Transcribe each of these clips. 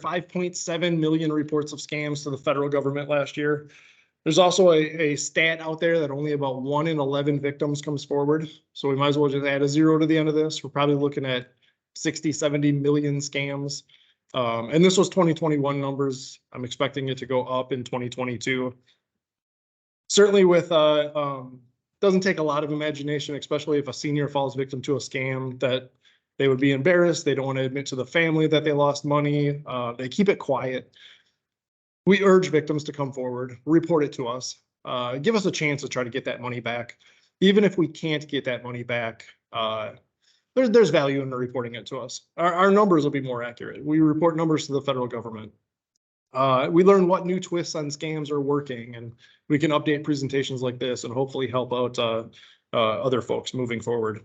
5.7 million reports of scams to the federal government last year. There's also a stat out there that only about 1 in 11 victims comes forward. So we might as well just add a 0 to the end of this. We're probably looking at 60, 70 million scams. And this was 2021 numbers. I'm expecting it to go up in 2022. Certainly with, doesn't take a lot of imagination, especially if a senior falls victim to a scam, that they would be embarrassed. They don't want to admit to the family that they lost money. They keep it quiet. We urge victims to come forward, report it to us, give us a chance to try to get that money back. Even if we can't get that money back, there's value in reporting it to us. Our numbers will be more accurate. We report numbers to the federal government. We learn what new twists on scams are working, and we can update presentations like this and hopefully help out other folks moving forward.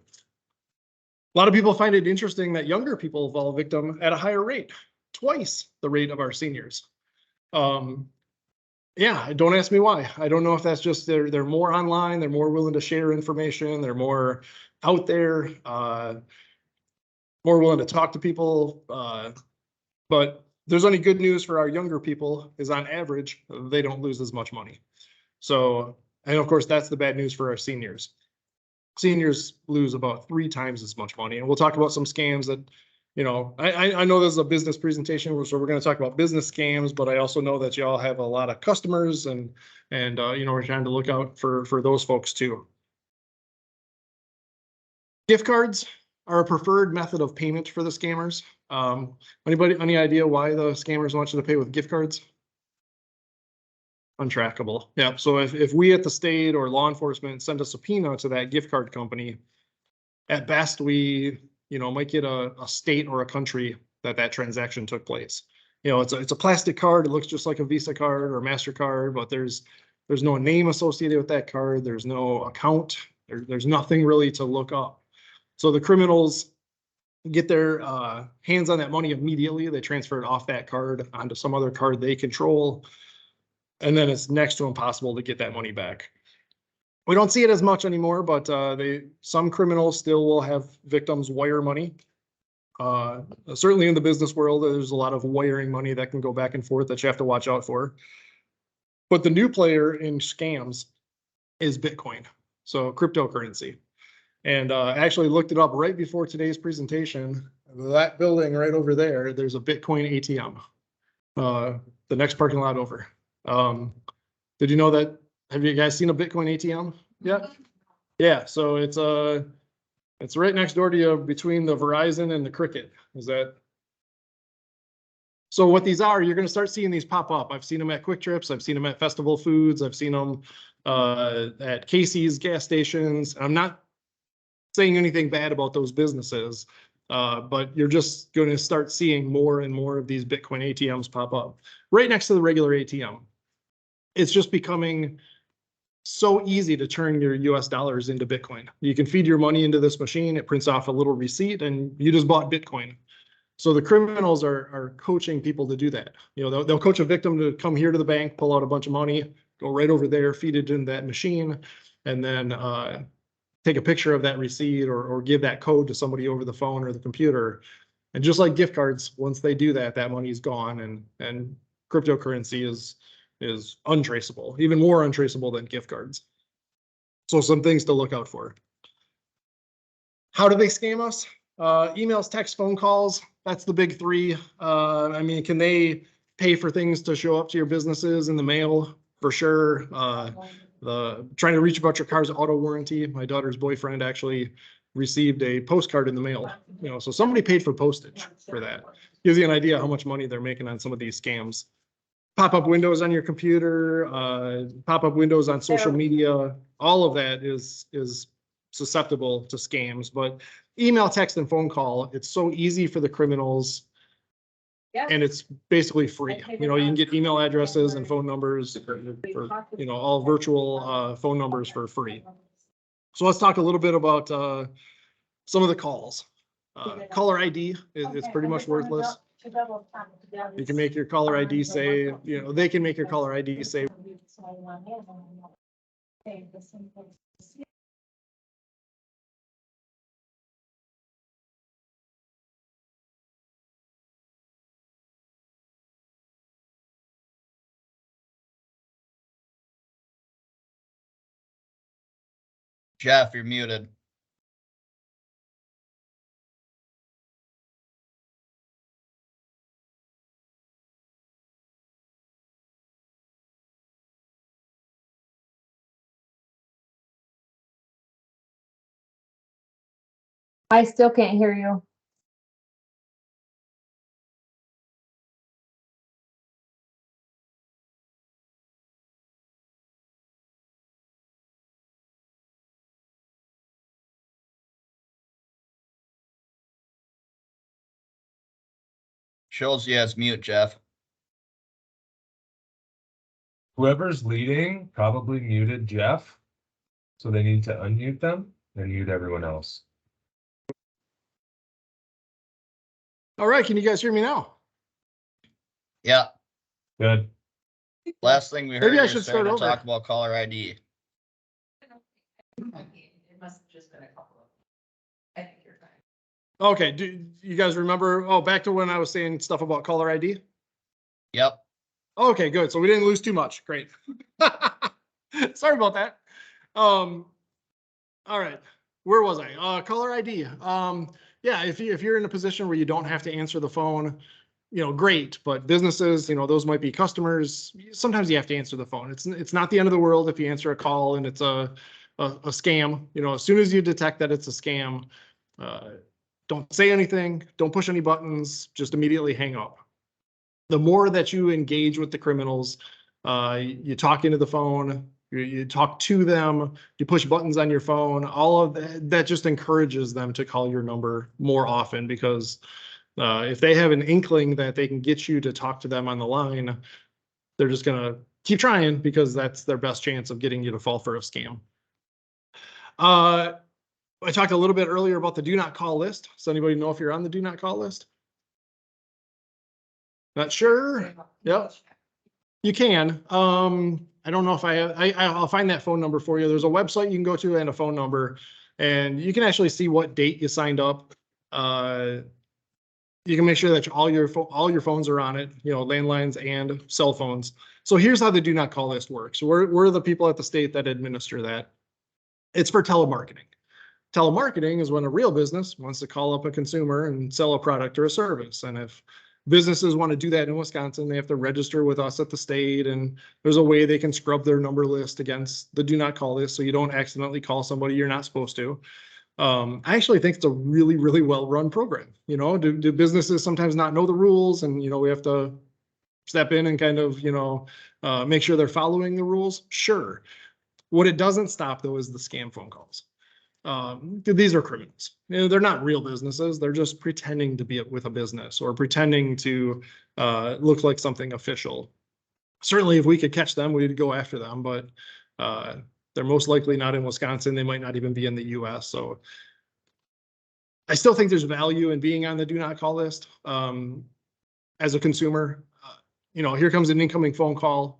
A lot of people find it interesting that younger people fall victim at a higher rate, twice the rate of our seniors. Yeah, don't ask me why. I don't know if that's just they're more online, they're more willing to share information, they're more out there, more willing to talk to people. But there's only good news for our younger people is on average, they don't lose as much money. So, and of course, that's the bad news for our seniors. Seniors lose about 3 times as much money. And we'll talk about some scams that, you know, I know this is a business presentation, so we're going to talk about business scams, but I also know that y'all have a lot of customers and you know, we're trying to look out for those folks too. Gift cards are a preferred method of payment for the scammers. Anybody, any idea why the scammers want you to pay with gift cards? Untrackable. Yeah. So if we at the state or law enforcement send a subpoena to that gift card company, at best we, you know, might get a state or a country that transaction took place. You know, it's a plastic card. It looks just like a Visa card or MasterCard, but there's no name associated with that card. There's no account. There's nothing really to look up. So the criminals get their hands on that money immediately. They transfer it off that card onto some other card they control. And then it's next to impossible to get that money back. We don't see it as much anymore, but some criminals still will have victims wire money. Certainly in the business world, there's a lot of wiring money that can go back and forth that you have to watch out for. But the new player in scams is Bitcoin, so cryptocurrency. And I actually looked it up right before today's presentation. That building right over there, there's a Bitcoin ATM, the next parking lot over. Did you know that? Have you guys seen a Bitcoin ATM? Yeah. Yeah. So it's right next door to you between the Verizon and the Cricket. Is that? So what these are, you're going to start seeing these pop up. I've seen them at Quick Trips. I've seen them at Festival Foods. I've seen them at Casey's gas stations. I'm not saying anything bad about those businesses, but you're just going to start seeing more and more of these Bitcoin ATMs pop up right next to the regular ATM. It's just becoming so easy to turn your US dollars into Bitcoin. You can feed your money into this machine, it prints off a little receipt, and you just bought Bitcoin. So the criminals are coaching people to do that. You know, they'll coach a victim to come here to the bank, pull out a bunch of money, go right over there, feed it into that machine, and then take a picture of that receipt or give that code to somebody over the phone or the computer. And just like gift cards, once they do that, that money is gone, and cryptocurrency is untraceable, even more untraceable than gift cards. So some things to look out for. How do they scam us? Emails, text, phone calls, that's the big 3. I mean, can they pay for things to show up to your businesses in the mail? For sure. Trying to reach about your car's auto warranty. My daughter's boyfriend actually received a postcard in the mail. You know, so somebody paid for postage for that. Gives you an idea how much money they're making on some of these scams. Pop-up windows on your computer, pop-up windows on social media, all of that is susceptible to scams. But email, text, and phone call, it's so easy for the criminals, and it's basically free. You know, you can get email addresses and phone numbers for you know, all virtual phone numbers for free. So let's talk a little bit about some of the calls. Caller ID is pretty much worthless. You can make your caller ID say, you know, they can make your caller ID say Jeff, you're muted. I still can't hear you. Shows you as mute, Jeff. Whoever's leading probably muted Jeff, so they need to unmute them and mute everyone else. All right, can you guys hear me now? Yeah. Good. Last thing we heard, Maybe I you should started start to over. talk about caller ID. It must have just been a couple of. I think you're fine. Okay, do you guys remember? Oh, back to when I was saying stuff about caller ID? Yep. Okay, good. So we didn't lose too much. Great. Sorry about that. All right. Where was I? Caller ID. Yeah, if you're in a position where you don't have to answer the phone, great. But businesses, those might be customers. Sometimes you have to answer the phone. It's not the end of the world if you answer a call and it's a scam. As soon as you detect that it's a scam, don't say anything. Don't push any buttons. Just immediately hang up. The more that you engage with the criminals, you talk into the phone, you talk to them, you push buttons on your phone, all of that just encourages them to call your number more often, because if they have an inkling that they can get you to talk to them on the line, they're just going to keep trying, because that's their best chance of getting you to fall for a scam. I talked a little bit earlier about the do not call list. Does anybody know if you're on the do not call list? Not sure. Yep. You can. I don't know if I'll find that phone number for you. There's a website you can go to and a phone number, and you can actually see what date you signed up. You can make sure that all your phones are on it, landlines and cell phones. So here's how the do not call list works. We're the people at the state that administer that. It's for telemarketing. Telemarketing is when a real business wants to call up a consumer and sell a product or a service. And if businesses want to do that in Wisconsin, they have to register with us at the state, and there's a way they can scrub their number list against the do not call list, so you don't accidentally call somebody you're not supposed to. I actually think it's a really, really well-run program. Do businesses sometimes not know the rules, and we have to step in and kind of make sure they're following the rules? Sure. What it doesn't stop, though, is the scam phone calls. These are criminals. They're not real businesses. They're just pretending to be with a business, or pretending to look like something official. Certainly, if we could catch them, we'd go after them, but they're most likely not in Wisconsin. They might not even be in the US. So I still think there's value in being on the do not call list. As a consumer, here comes an incoming phone call.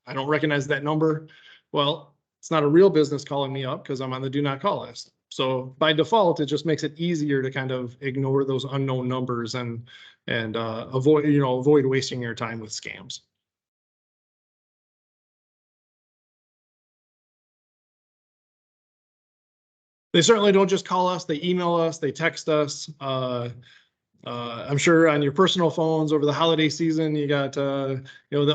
I don't recognize that number. Well, it's not a real business calling me up because I'm on the do not call list. So by default, it just makes it easier to kind of ignore those unknown numbers and avoid wasting your time with scams. They certainly don't just call us. They email us. They text us. I'm sure on your personal phones over the holiday season, you got, the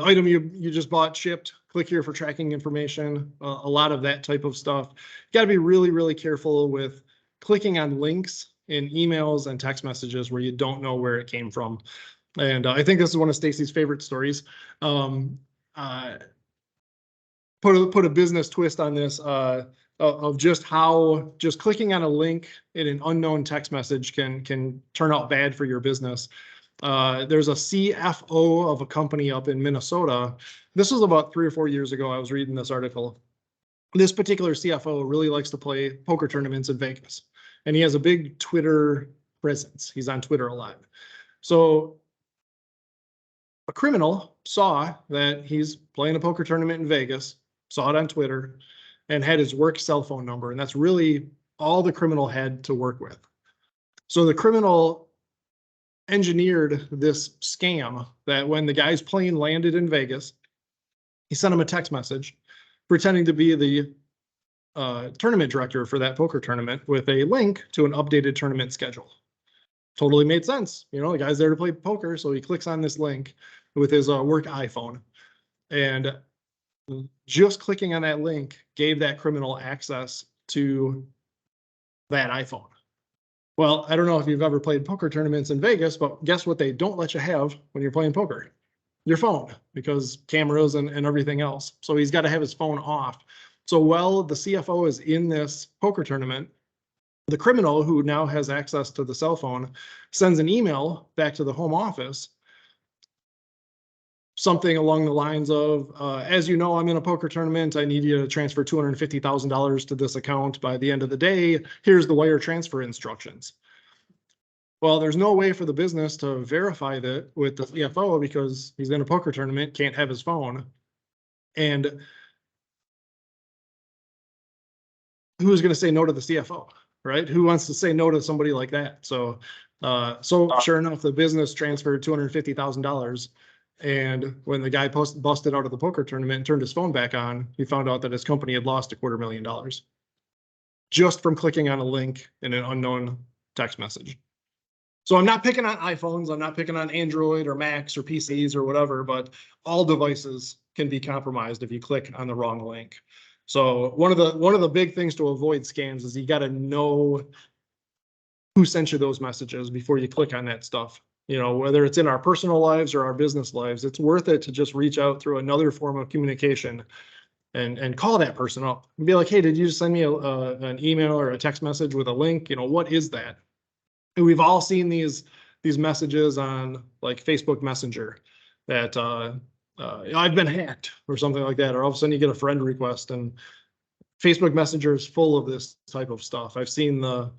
item you just bought shipped, click here for tracking information, a lot of that type of stuff. You got to be really, really careful with clicking on links in emails and text messages where you don't know where it came from. And I think this is one of Stacy's favorite stories. Put a business twist on this, of just how just clicking on a link in an unknown text message can turn out bad for your business. There's a CFO of a company up in Minnesota. This was about 3 or 4 years ago. I was reading this article. This particular CFO really likes to play poker tournaments in Vegas, and he has a big Twitter presence. He's on Twitter a lot. So a criminal saw that he's playing a poker tournament in Vegas, saw it on Twitter, and had his work cell phone number. And that's really all the criminal had to work with. So the criminal engineered this scam that when the guy's plane landed in Vegas, he sent him a text message pretending to be the tournament director for that poker tournament with a link to an updated tournament schedule. Totally made sense. You know, the guy's there to play poker, so he clicks on this link with his work iPhone. And just clicking on that link gave that criminal access to that iPhone. Well, I don't know if you've ever played poker tournaments in Vegas, but guess what they don't let you have when you're playing poker? Your phone, because cameras and everything else. So he's got to have his phone off. So while the CFO is in this poker tournament, the criminal, who now has access to the cell phone, sends an email back to the home office, something along the lines of, as you know, I'm in a poker tournament. I need you to transfer $250,000 to this account by the end of the day. Here's the wire transfer instructions. Well, there's no way for the business to verify that with the CFO because he's in a poker tournament, can't have his phone. And who's going to say no to the CFO, right? Who wants to say no to somebody like that? So sure enough, the business transferred $250,000. And when the guy busted out of the poker tournament and turned his phone back on, he found out that his company had lost $250,000 just from clicking on a link in an unknown text message. So I'm not picking on iPhones, I'm not picking on Android or Macs or PCs or whatever, but all devices can be compromised if you click on the wrong link. So one of the big things to avoid scams is you got to know who sent you those messages before you click on that stuff. You know, whether it's in our personal lives or our business lives, it's worth it to just reach out through another form of communication and call that person up and be like, hey, did you just send me an email or a text message with a link? You know, what is that? And we've all seen these messages on like Facebook Messenger that I've been hacked or something like that, or all of a sudden you get a friend request, and Facebook Messenger is full of this type of stuff. I've seen the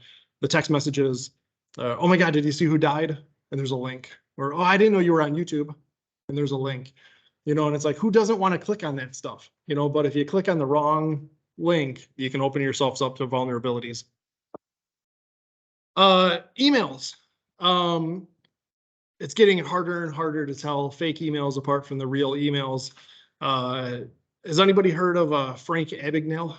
text messages. Oh my God, did you see who died? And there's a link. Or, oh, I didn't know you were on YouTube. And there's a link. You know, and it's like, who doesn't want to click on that stuff? You know, but if you click on the wrong link, you can open yourselves up to vulnerabilities. Emails. It's getting harder and harder to tell fake emails apart from the real emails. Has anybody heard of Frank Abagnale,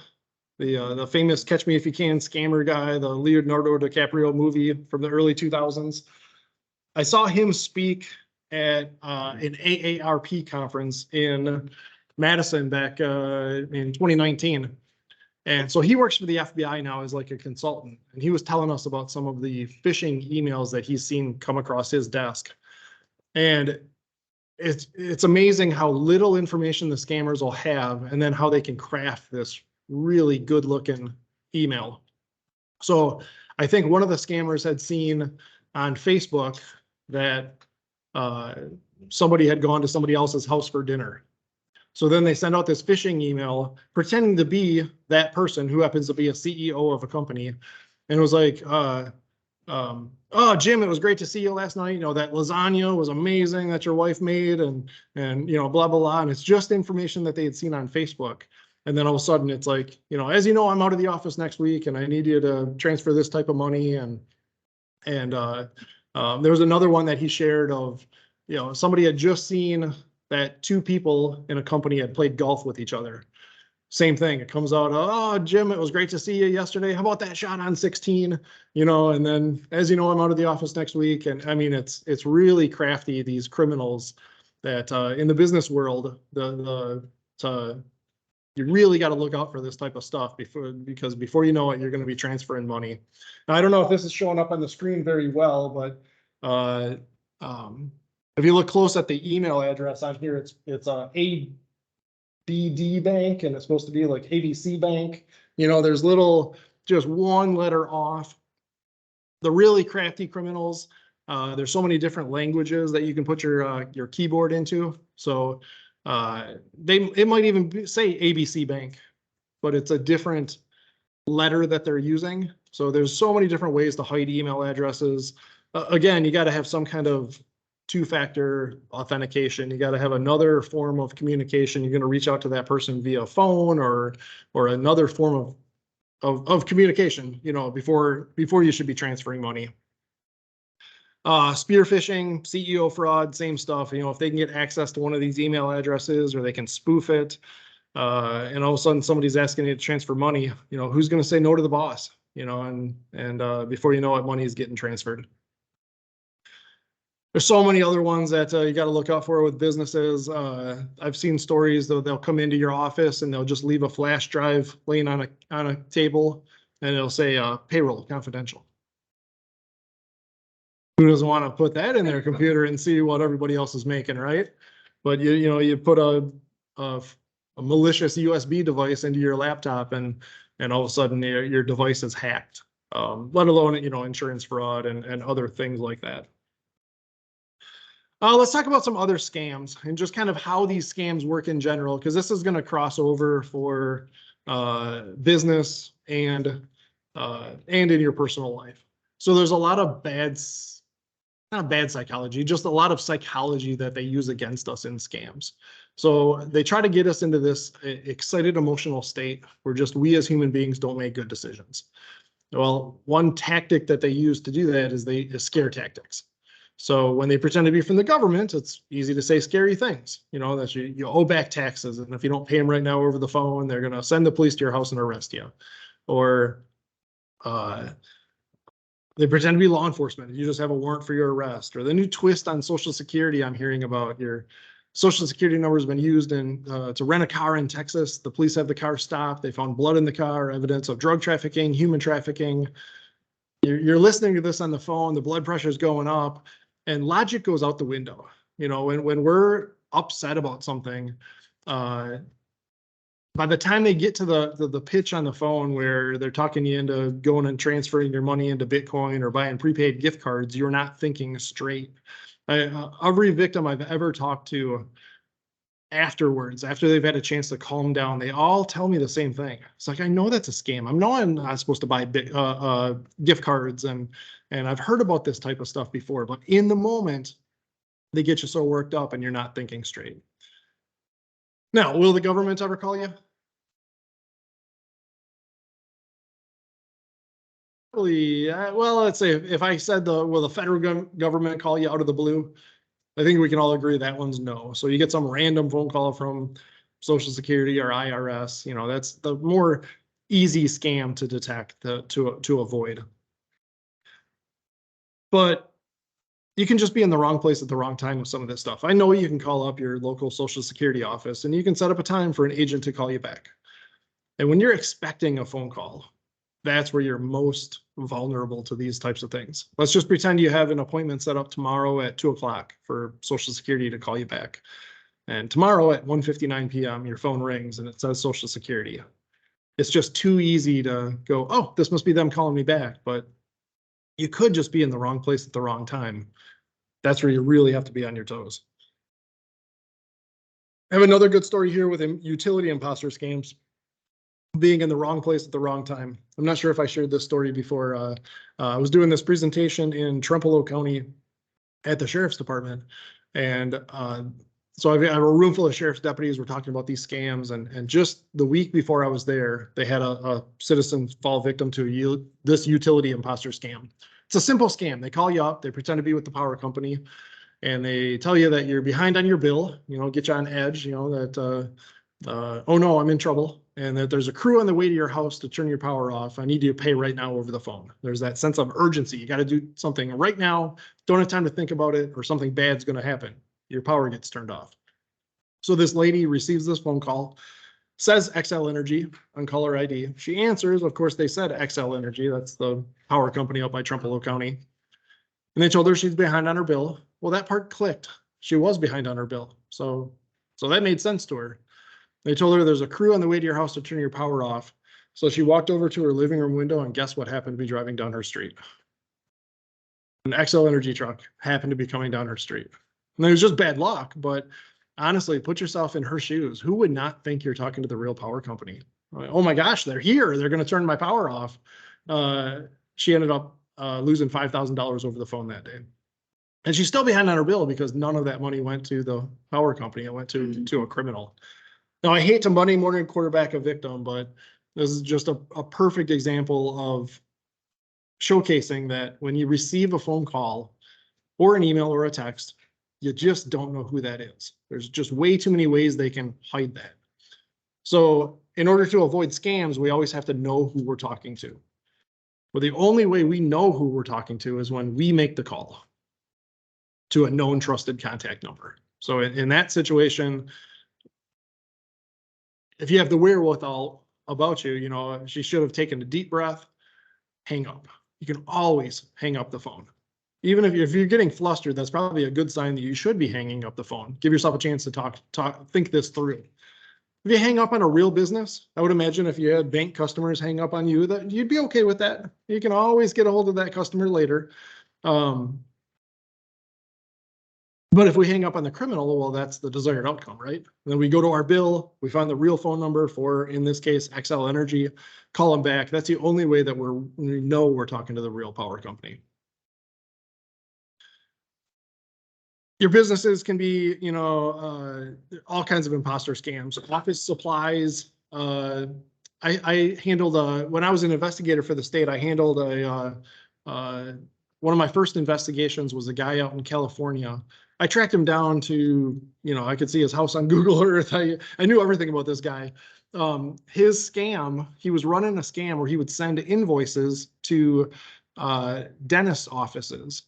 the famous Catch Me If You Can scammer guy, the Leonardo DiCaprio movie from the early 2000s? I saw him speak at an AARP conference in Madison back in 2019. And so he works for the FBI now as like a consultant. And he was telling us about some of the phishing emails that he's seen come across his desk. And it's amazing how little information the scammers will have and then how they can craft this really good looking email. So I think one of the scammers had seen on Facebook that somebody had gone to somebody else's house for dinner. So then they send out this phishing email pretending to be that person who happens to be a CEO of a company. And it was like, oh, Jim, it was great to see you last night. You know, that lasagna was amazing that your wife made and you know, blah, blah, blah. And it's just information that they had seen on Facebook. And then all of a sudden it's like, you know, as you know, I'm out of the office next week and I need you to transfer this type of money. And there was another one that he shared of, you know, somebody had just seen that two people in a company had played golf with each other. Same thing. It comes out, oh, Jim, it was great to see you yesterday. How about that shot on 16? You know, and then as you know, I'm out of the office next week. And I mean, it's really crafty, these criminals that in the business world, you really got to look out for this type of stuff because before you know it, you're going to be transferring money. Now, I don't know if this is showing up on the screen very well, but if you look close at the email address on here, it's ABD Bank, and it's supposed to be like ABC Bank. You know, there's little, just one letter off. The really crafty criminals, there's so many different languages that you can put your keyboard into. So it might even say ABC Bank, but it's a different letter that they're using. So there's so many different ways to hide email addresses. Again, you got to have some kind of two-factor authentication. You got to have another form of communication. You're going to reach out to that person via phone or another form of communication, you know, before you should be transferring money. Spear phishing, CEO fraud, same stuff. You know, if they can get access to one of these email addresses or they can spoof it, And all of a sudden somebody's asking you to transfer money, you know, who's going to say no to the boss, you know, and before you know it, money is getting transferred. There's so many other ones that you got to look out for with businesses. I've seen stories though, they'll come into your office and they'll just leave a flash drive laying on a table and it'll say payroll confidential. Who doesn't want to put that in their computer and see what everybody else is making, right? But you know, you put a malicious USB device into your laptop and all of a sudden your device is hacked, let alone, you know, insurance fraud and other things like that. Let's talk about some other scams and just kind of how these scams work in general, because this is going to cross over for business and in your personal life. So there's a lot of not bad psychology, just a lot of psychology that they use against us in scams. So they try to get us into this excited emotional state where just we as human beings don't make good decisions. Well, one tactic that they use to do that is scare tactics. So when they pretend to be from the government, it's easy to say scary things, you know, that you owe back taxes. And if you don't pay them right now over the phone, they're going to send the police to your house and arrest you. Or they pretend to be law enforcement. You just have a warrant for your arrest. Or the new twist on Social Security I'm hearing about, your Social Security number has been used to rent a car in Texas. The police have the car stopped. They found blood in the car, evidence of drug trafficking, human trafficking. You're listening to this on the phone, the blood pressure is going up, and logic goes out the window. You know, when we're upset about something, by the time they get to the pitch on the phone where they're talking you into going and transferring your money into Bitcoin or buying prepaid gift cards, you're not thinking straight. Every victim I've ever talked to afterwards, after they've had a chance to calm down, they all tell me the same thing. It's like, I know that's a scam. I know I'm not supposed to buy gift cards and I've heard about this type of stuff before, but in the moment, they get you so worked up and you're not thinking straight. Now, will the government ever call you? Well, let's say if I said will the federal government call you out of the blue? I think we can all agree that one's no. So you get some random phone call from Social Security or IRS, you know, that's the more easy scam to detect, to avoid. But you can just be in the wrong place at the wrong time with some of this stuff. I know you can call up your local Social Security office and you can set up a time for an agent to call you back. And when you're expecting a phone call, that's where you're most vulnerable to these types of things. Let's just pretend you have an appointment set up tomorrow at 2 o'clock for Social Security to call you back. And tomorrow at 1:59 p.m., your phone rings and it says Social Security. It's just too easy to go, oh, this must be them calling me back. But you could just be in the wrong place at the wrong time. That's where you really have to be on your toes. I have another good story here with utility imposter scams. Being in the wrong place at the wrong time. I'm not sure if I shared this story before. I was doing this presentation in Trempealeau County at the Sheriff's Department. And so I have a room full of sheriff's deputies. We're talking about these scams. And just the week before I was there, they had a citizen fall victim to this utility imposter scam. It's a simple scam. They call you up, they pretend to be with the power company, and they tell you that you're behind on your bill, you know, get you on edge, you know, that, oh no, I'm in trouble. And that there's a crew on the way to your house to turn your power off. I need you to pay right now over the phone. There's that sense of urgency. You got to do something right now. Don't have time to think about it or something bad's going to happen. Your power gets turned off. So this lady receives this phone call, says XL Energy on caller ID. She answers. Of course, they said XL Energy. That's the power company up by Trempealeau County. And they told her she's behind on her bill. Well, that part clicked. She was behind on her bill. So that made sense to her. They told her there's a crew on the way to your house to turn your power off. So she walked over to her living room window and guess what happened to be driving down her street? An XL Energy truck happened to be coming down her street. And it was just bad luck, but honestly, put yourself in her shoes. Who would not think you're talking to the real power company? Oh my gosh, they're here. They're going to turn my power off. She ended up losing $5,000 over the phone that day. And she's still behind on her bill because none of that money went to the power company. It went to a criminal. Now, I hate to Monday morning quarterback a victim, but this is just a perfect example of showcasing that when you receive a phone call or an email or a text, you just don't know who that is. There's just way too many ways they can hide that. So in order to avoid scams, we always have to know who we're talking to. Well, the only way we know who we're talking to is when we make the call to a known trusted contact number. So in that situation, if you have the wherewithal about you, you know, she should have taken a deep breath, hang up. You can always hang up the phone. Even if you're getting flustered, that's probably a good sign that you should be hanging up the phone. Give yourself a chance to think this through. If you hang up on a real business, I would imagine if you had bank customers hang up on you, that you'd be okay with that. You can always get a hold of that customer later. But if we hang up on the criminal, well, that's the desired outcome, right? Then we go to our bill, we find the real phone number for, in this case, XL Energy, call them back. That's the only way that we know we're talking to the real power company. Your businesses can be, you know, all kinds of imposter scams, office supplies. I handled, when I was an investigator for the state, I handled one of my first investigations was a guy out in California. I tracked him down to, you know, I could see his house on Google Earth. I knew everything about this guy. His scam, he was running a scam where he would send invoices to dentist offices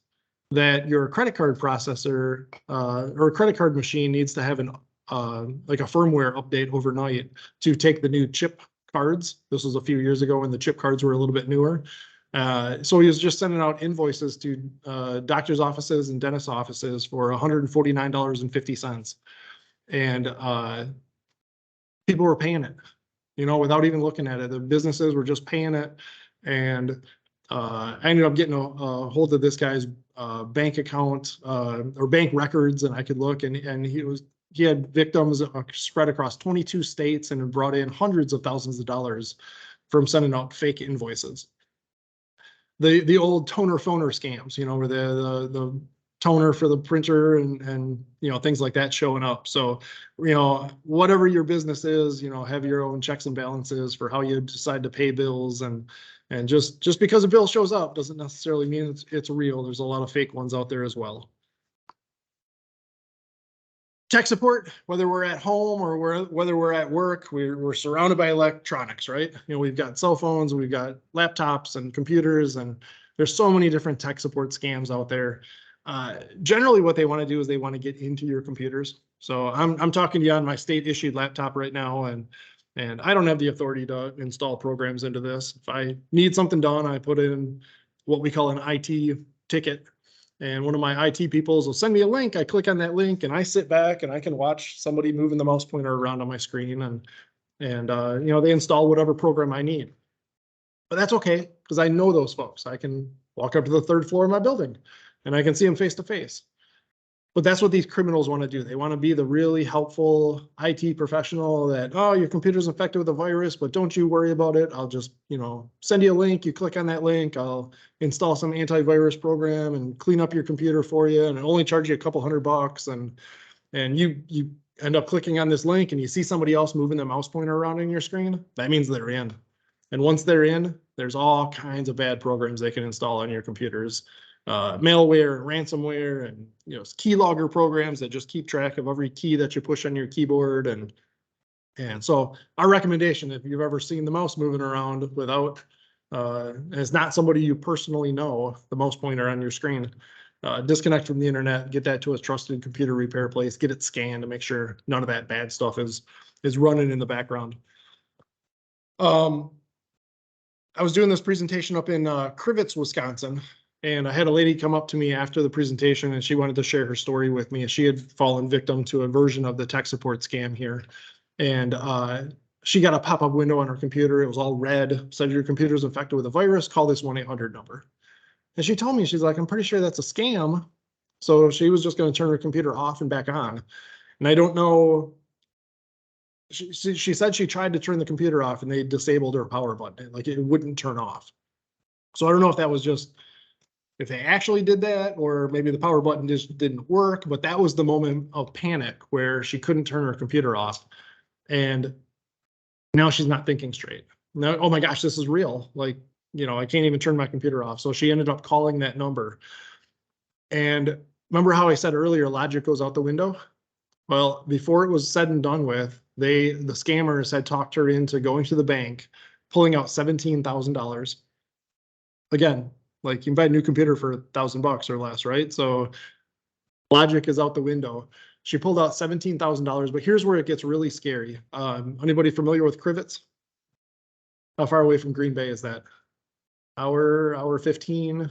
that your credit card processor or credit card machine needs to have an like a firmware update overnight to take the new chip cards. This was a few years ago when the chip cards were a little bit newer. So he was just sending out invoices to doctor's offices and dentist offices for $149.50. And people were paying it, you know, without even looking at it. The businesses were just paying it. And I ended up getting a hold of this guy's bank account or bank records, and I could look, and he had victims spread across 22 states and brought in hundreds of thousands of dollars from sending out fake invoices. The old toner phoner scams, you know, where the toner for the printer and you know, things like that showing up. So, you know, whatever your business is, you know, have your own checks and balances for how you decide to pay bills, and just because a bill shows up doesn't necessarily mean it's real. There's a lot of fake ones out there as well. Tech support, whether we're at home or whether we're at work, we're surrounded by electronics, right? You know, we've got cell phones, we've got laptops and computers, and there's so many different tech support scams out there. Generally, what they want to do is they want to get into your computers. So I'm talking to you on my state issued laptop right now, and I don't have the authority to install programs into this. If I need something done, I put in what we call an IT ticket. And one of my IT people will send me a link. I click on that link and I sit back and I can watch somebody moving the mouse pointer around on my screen, and you know, they install whatever program I need. But that's okay, because I know those folks. I can walk up to the third floor of my building and I can see them face to face. But that's what these criminals want to do. They want to be the really helpful IT professional that, oh, your computer's infected with a virus, but don't you worry about it. I'll just, you know, send you a link. You click on that link. I'll install some antivirus program and clean up your computer for you, and only charge you a couple $100. And you end up clicking on this link and you see somebody else moving the mouse pointer around in your screen. That means they're in. And once they're in, there's all kinds of bad programs they can install on your computers. Malware, ransomware, and, you know, keylogger programs that just keep track of every key that you push on your keyboard. And so our recommendation, if you've ever seen the mouse moving around without, and it's not somebody you personally know, the mouse pointer on your screen, disconnect from the internet, get that to a trusted computer repair place, get it scanned to make sure none of that bad stuff is running in the background. I was doing this presentation up in Crivitz, Wisconsin. And I had a lady come up to me after the presentation, and she wanted to share her story with me. She had fallen victim to a version of the tech support scam here. And she got a pop-up window on her computer. It was all red, said your computer's infected with a virus, call this 1-800 number. And she told me, she's like, I'm pretty sure that's a scam. So she was just going to turn her computer off and back on. And I don't know. She said she tried to turn the computer off and they disabled her power button. Like, it wouldn't turn off. So I don't know if that was just, if they actually did that, or maybe the power button just didn't work, but that was the moment of panic where she couldn't turn her computer off. And now she's not thinking straight. Now, oh my gosh, this is real. Like, you know, I can't even turn my computer off. So she ended up calling that number. And remember how I said earlier, logic goes out the window? Well, before it was said and done with, the scammers had talked her into going to the bank, pulling out $17,000. Again, like you can buy a new computer for $1,000 or less, right? So logic is out the window. She pulled out $17,000, but here's where it gets really scary. Anybody familiar with Crivets? How far away from Green Bay is that? Hour 15,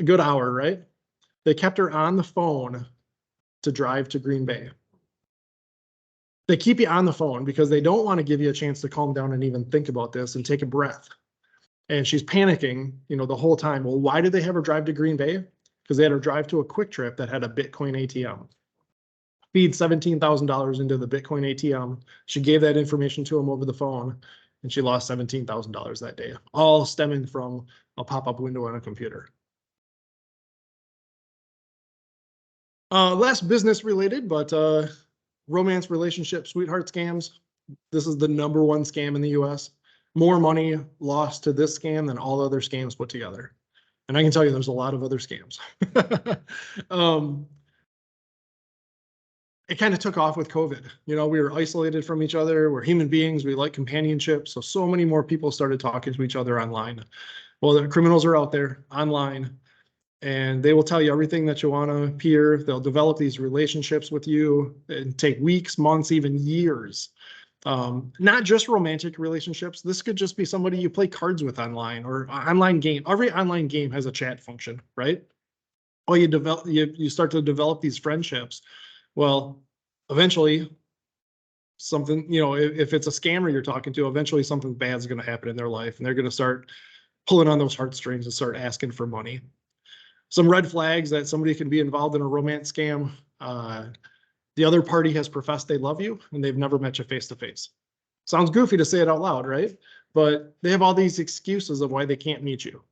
a good hour, right? They kept her on the phone to drive to Green Bay. They keep you on the phone because they don't want to give you a chance to calm down and even think about this and take a breath. And she's panicking, the whole time. Well, why did they have her drive to Green Bay? Because they had her drive to a Quick Trip that had a Bitcoin ATM. Feed $17,000 into the Bitcoin ATM. She gave that information to him over the phone, and she lost $17,000 that day, all stemming from a pop-up window on a computer. Less business related, but romance, relationship, sweetheart scams. This is the #1 scam in the US. More money lost to this scam than all other scams put together. And I can tell you there's a lot of other scams. It kind of took off with COVID. We were isolated from each other. We're human beings. We like companionship. So many more people started talking to each other online. Well, the criminals are out there online, and they will tell you everything that you want to hear. They'll develop these relationships with you and take weeks, months, even years. Not just romantic relationships. This could just be somebody you play cards with online or online game. Every online game has a chat function, right? Well, you start to develop these friendships. Well, eventually something, if it's a scammer you're talking to, eventually something bad is going to happen in their life, and they're going to start pulling on those heartstrings and start asking for money. Some red flags that somebody can be involved in a romance scam. The other party has professed they love you and they've never met you face to face. Sounds goofy to say it out loud, right? But they have all these excuses of why they can't meet you.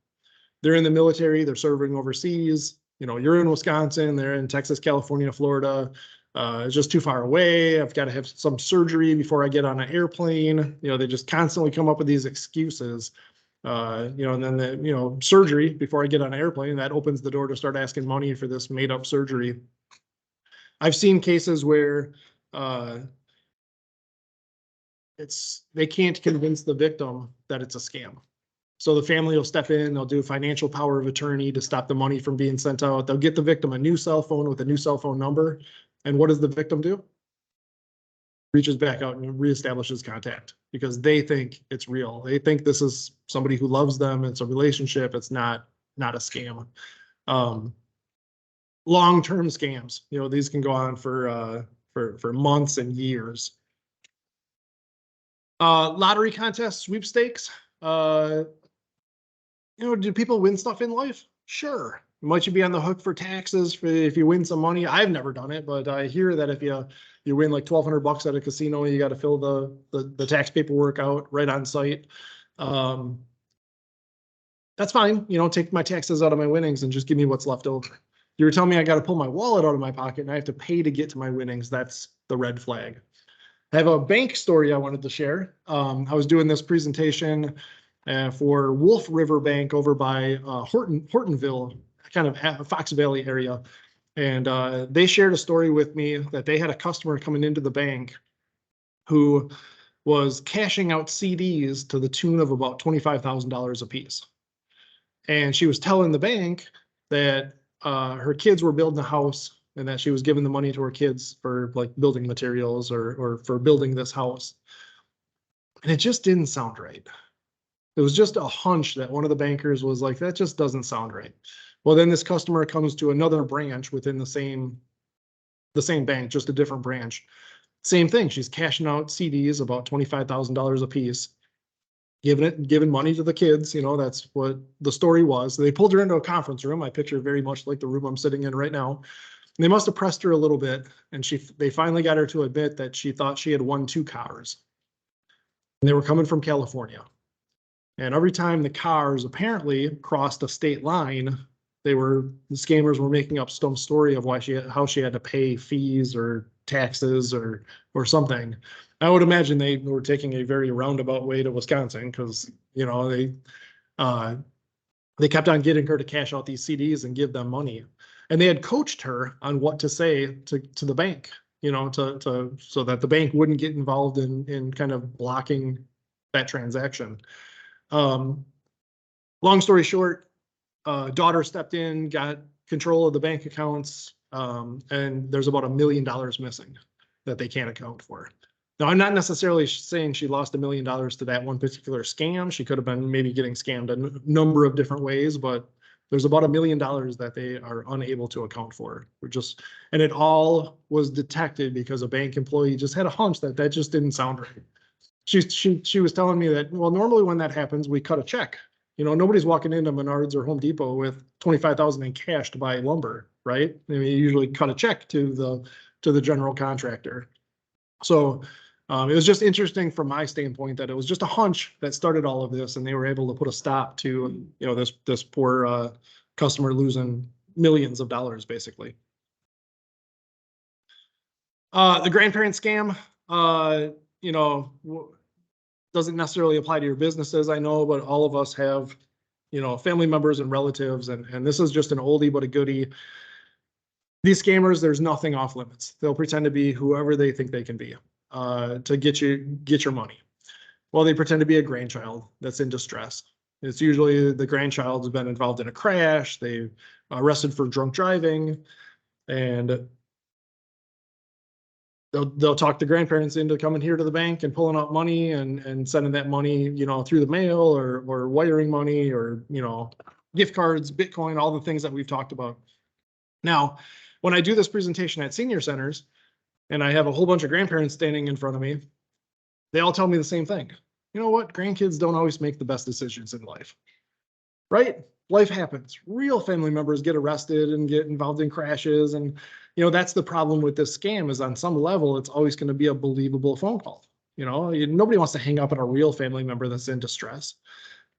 They're in the military, they're serving overseas. You're in Wisconsin, they're in Texas, California, Florida. It's just too far away. I've got to have some surgery before I get on an airplane. They just constantly come up with these excuses. And then surgery before I get on an airplane, that opens the door to start asking money for this made up surgery. I've seen cases where they can't convince the victim that it's a scam. So the family will step in, they'll do financial power of attorney to stop the money from being sent out. They'll get the victim a new cell phone with a new cell phone number. And what does the victim do? Reaches back out and reestablishes contact because they think it's real. They think this is somebody who loves them. It's a relationship. It's not a scam. Long-term scams, these can go on for months and years. Lottery contests, sweepstakes. Do people win stuff in life? Sure. Might you be on the hook for taxes if you win some money? I've never done it, but I hear that if you win like $1,200 at a casino, you got to fill the tax paperwork out right on site. That's fine. Take my taxes out of my winnings and just give me what's left over. You were telling me I got to pull my wallet out of my pocket and I have to pay to get to my winnings. That's the red flag. I have a bank story I wanted to share. I was doing this presentation for Wolf River Bank over by Hortonville, kind of Fox Valley area. And they shared a story with me that they had a customer coming into the bank who was cashing out CDs to the tune of about $25,000 a piece. And she was telling the bank that her kids were building a house and that she was giving the money to her kids for like building materials or for building this house. And it just didn't sound right. It was just a hunch that one of the bankers was like, that just doesn't sound right. Well, then this customer comes to another branch within the same bank, just a different branch. Same thing. She's cashing out CDs about $25,000 a piece, giving money to the kids. That's what the story was. So they pulled her into a conference room. I picture very much like the room I'm sitting in right now. And they must have pressed her a little bit, and they finally got her to admit that she thought she had won 2 cars. And they were coming from California. And every time the cars apparently crossed a state line, the scammers were making up some story of how she had to pay fees or taxes or something. I would imagine they were taking a very roundabout way to Wisconsin because, they kept on getting her to cash out these CDs and give them money. And they had coached her on what to say to the bank. you know, so that the bank wouldn't get involved in kind of blocking that transaction. Long story short, daughter stepped in, got control of the bank accounts, and there's about $1 million missing that they can't account for. Now, I'm not necessarily saying she lost $1 million to that one particular scam. She could have been maybe getting scammed a number of different ways, but there's about $1 million that they are unable to account for. And it all was detected because a bank employee just had a hunch that that just didn't sound right. She was telling me that, well, normally when that happens, we cut a check. You know, nobody's walking into Menards or Home Depot with 25,000 in cash to buy lumber, right? I mean, you usually cut a check to the general contractor. So it was just interesting from my standpoint that it was just a hunch that started all of this, and they were able to put a stop to, you know, this poor customer losing millions of dollars, basically. The grandparent scam, you know, doesn't necessarily apply to your businesses, I know, but all of us have, you know, family members and relatives, and this is just an oldie but a goodie. These scammers, there's nothing off limits. They'll pretend to be whoever they think they can be to get your money. Well, they pretend to be a grandchild that's in distress. It's usually the grandchild has been involved in a crash, they arrested for drunk driving, and they'll talk the grandparents into coming here to the bank and pulling out money and sending that money, you know, through the mail or wiring money or, you know, gift cards, Bitcoin, all the things that we've talked about. Now, when I do this presentation at senior centers and I have a whole bunch of grandparents standing in front of me, they all tell me the same thing. You know what? Grandkids don't always make the best decisions in life, right? Life happens. Real family members get arrested and get involved in crashes. And, you know, that's the problem with this scam is on some level, it's always going to be a believable phone call. You know, nobody wants to hang up on a real family member that's in distress.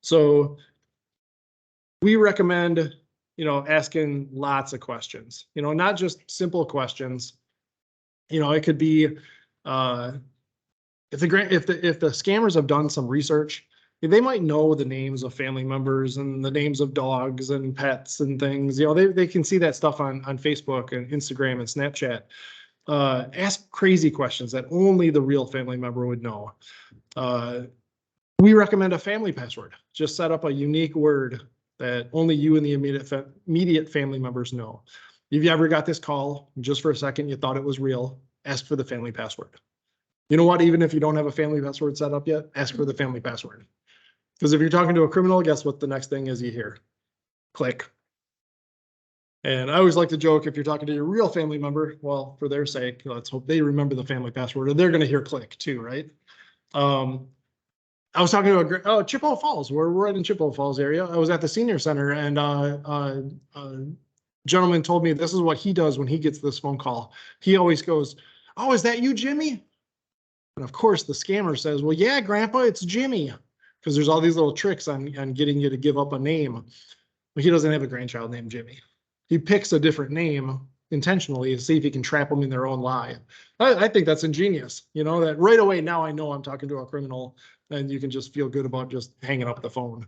So we recommend, you know, asking lots of questions, you know, not just simple questions. You know, it could be, if the scammers have done some research, they might know the names of family members and the names of dogs and pets and things. You know, they can see that stuff on Facebook and Instagram and Snapchat. Ask crazy questions that only the real family member would know. We recommend a family password. Just set up a unique word that only you and the immediate family members know. If you ever got this call, just for a second, you thought it was real, ask for the family password. You know what? Even if you don't have a family password set up yet, ask for the family password. Because if you're talking to a criminal, guess what the next thing is you hear? Click. And I always like to joke, if you're talking to your real family member, well, for their sake, let's hope they remember the family password, or they're going to hear click too, right? I was talking to Chippewa Falls, where we're right in Chippewa Falls area. I was at the senior center, and a gentleman told me this is what he does when he gets this phone call. He always goes, "Oh, is that you, Jimmy?" And of course, the scammer says, "Well, yeah, Grandpa, it's Jimmy." Because there's all these little tricks on getting you to give up a name. But he doesn't have a grandchild named Jimmy. He picks a different name intentionally to see if he can trap them in their own lie. I think that's ingenious. You know, that right away, now I know I'm talking to a criminal, and you can just feel good about just hanging up the phone.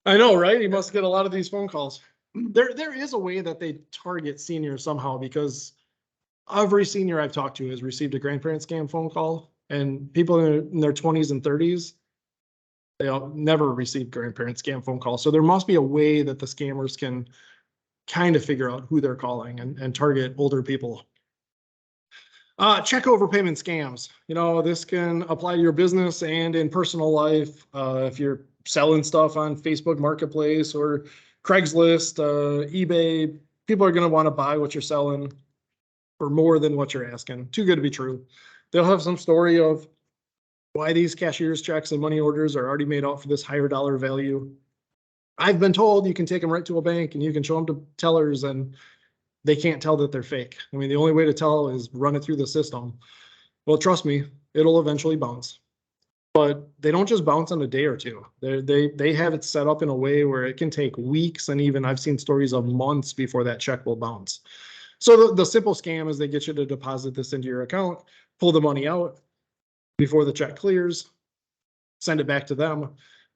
I know, right? You must get a lot of these phone calls. There is a way that they target seniors somehow, because every senior I've talked to has received a grandparent scam phone call, and people in their 20s and 30s, they never received grandparent scam phone calls. So there must be a way that the scammers can kind of figure out who they're calling and target older people. Check overpayment scams. You know, this can apply to your business and in personal life. If you're selling stuff on Facebook Marketplace or Craigslist, eBay, people are going to want to buy what you're selling for more than what you're asking. Too good to be true. They'll have some story of why these cashier's checks and money orders are already made out for this higher dollar value. I've been told you can take them right to a bank and you can show them to tellers and they can't tell that they're fake. I mean, the only way to tell is run it through the system. Well, trust me, it'll eventually bounce. But they don't just bounce in a day or two. They have it set up in a way where it can take weeks, and even I've seen stories of months before that check will bounce. So the simple scam is they get you to deposit this into your account, pull the money out before the check clears, send it back to them.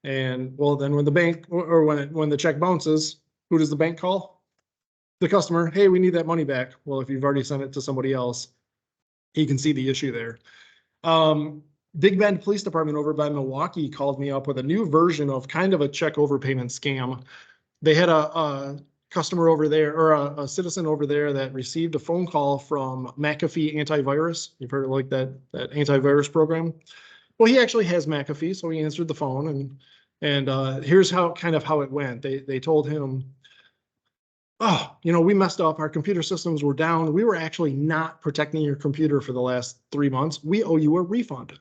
And well, then when the bank or when the check bounces, who does the bank call? the customer, hey, we need that money back. Well, if you've already sent it to somebody else, he can see the issue there. Big Bend Police Department over by Milwaukee called me up with a new version of kind of a check overpayment scam. They had a customer over there, or a citizen over there, that received a phone call from McAfee Antivirus. You've heard of like that antivirus program. Well, he actually has McAfee, so he answered the phone, and here's how it went. They told him, oh, we messed up. Our computer systems were down. We were actually not protecting your computer for the last 3 months. We owe you a refund.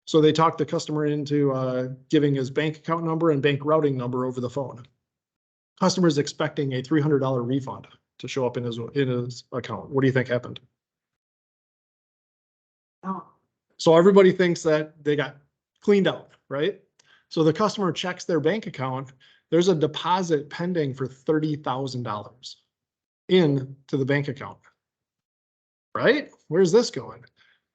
So they talked the customer into giving his bank account number and bank routing number over the phone. Customer is expecting a $300 refund to show up in his account. What do you think happened? Oh, So everybody thinks that they got cleaned out, right? So the customer checks their bank account. There's a deposit pending for $30,000 into the bank account, right? Where's this going?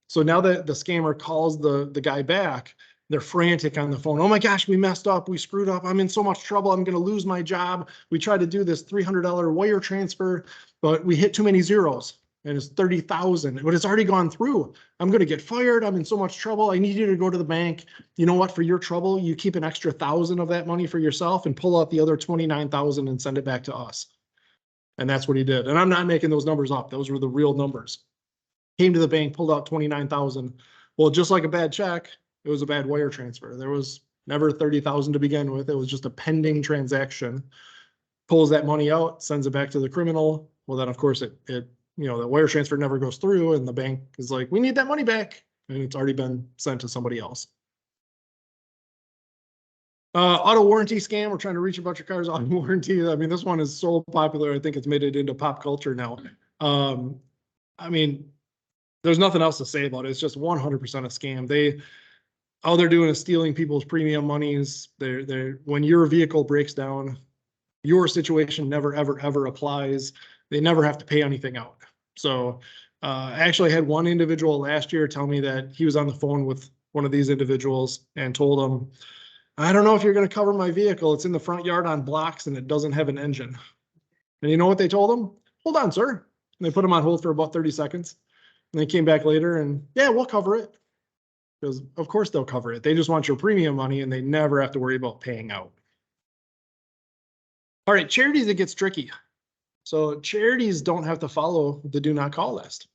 So now that the scammer calls the guy back, they're frantic on the phone. Oh my gosh, we messed up. We screwed up. I'm in so much trouble. I'm going to lose my job. We tried to do this $300 wire transfer, but we hit too many zeros and it's 30,000, but it's already gone through. I'm going to get fired. I'm in so much trouble. I need you to go to the bank. You know what? For your trouble, you keep an extra 1,000 of that money for yourself and pull out the other 29,000 and send it back to us. And that's what he did. And I'm not making those numbers up. Those were the real numbers. Came to the bank, pulled out 29,000. Well, just like a bad check, it was a bad wire transfer. There was never 30,000 to begin with. It was just a pending transaction. Pulls that money out, sends it back to the criminal. Well, then of course the wire transfer never goes through, and the bank is like, we need that money back, and it's already been sent to somebody else. Auto warranty scam. We're trying to reach a bunch of cars auto warranty. I mean, this one is so popular. I think it's made it into pop culture now. I mean, there's nothing else to say about it. It's just 100% a scam. All they're doing is stealing people's premium monies. When your vehicle breaks down, your situation never, ever, ever applies. They never have to pay anything out. So I actually had one individual last year tell me that he was on the phone with one of these individuals and told him, I don't know if you're going to cover my vehicle. It's in the front yard on blocks and it doesn't have an engine. And you know what they told him? Hold on, sir. And they put him on hold for about 30 seconds. And they came back later and, yeah, we'll cover it. Because of course they'll cover it. They just want your premium money and they never have to worry about paying out. All right, charities, it gets tricky. So charities don't have to follow the do not call list.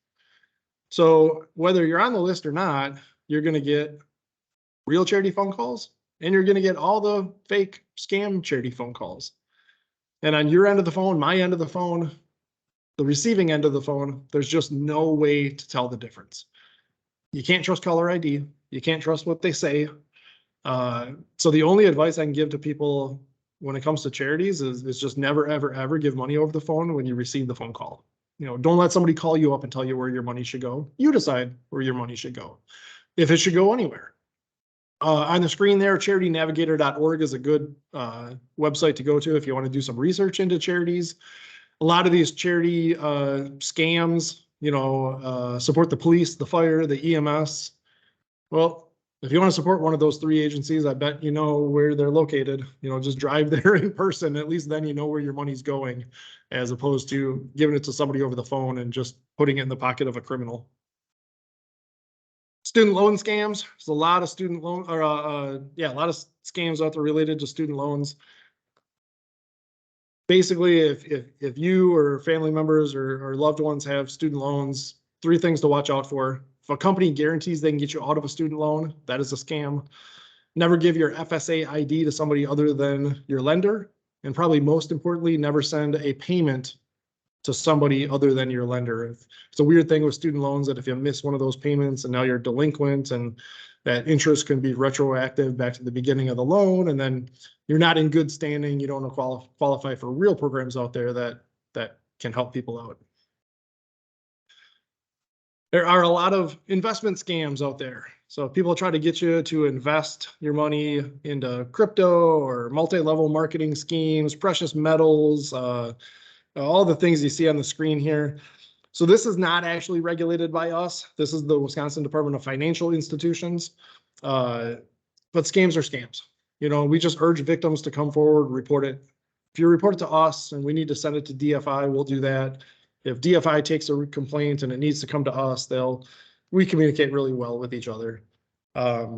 So whether you're on the list or not, you're going to get real charity phone calls and you're going to get all the fake scam charity phone calls. And on your end of the phone, my end of the phone, the receiving end of the phone, there's just no way to tell the difference. You can't trust caller ID. You can't trust what they say. So the only advice I can give to people when it comes to charities is just never, ever, ever give money over the phone when you receive the phone call. Don't let somebody call you up and tell you where your money should go. You decide where your money should go, if it should go anywhere. On the screen there, charitynavigator.org is a good website to go to if you want to do some research into charities. A lot of these charity scams, support the police, the fire, the EMS. Well, if you want to support one of those 3 agencies, I bet you know where they're located. Just drive there in person. At least then you know where your money's going, as opposed to giving it to somebody over the phone and just putting it in the pocket of a criminal. Student loan scams. There's a lot of student loan, or a lot of scams out there related to student loans. Basically, if you or family members or loved ones have student loans, 3 things to watch out for. If a company guarantees they can get you out of a student loan, that is a scam. Never give your FSA ID to somebody other than your lender. And probably most importantly, never send a payment to somebody other than your lender. It's a weird thing with student loans that if you miss one of those payments and now you're delinquent, and that interest can be retroactive back to the beginning of the loan, and then you're not in good standing, you don't qualify for real programs out there that can help people out. There are a lot of investment scams out there. So people try to get you to invest your money into crypto or multi-level marketing schemes, precious metals, all the things you see on the screen here. So this is not actually regulated by us. This is the Wisconsin Department of Financial Institutions. But scams are scams. We just urge victims to come forward, report it. if you report it to us and we need to send it to DFI, we'll do that. If DFI takes a complaint and it needs to come to us, we communicate really well with each other. But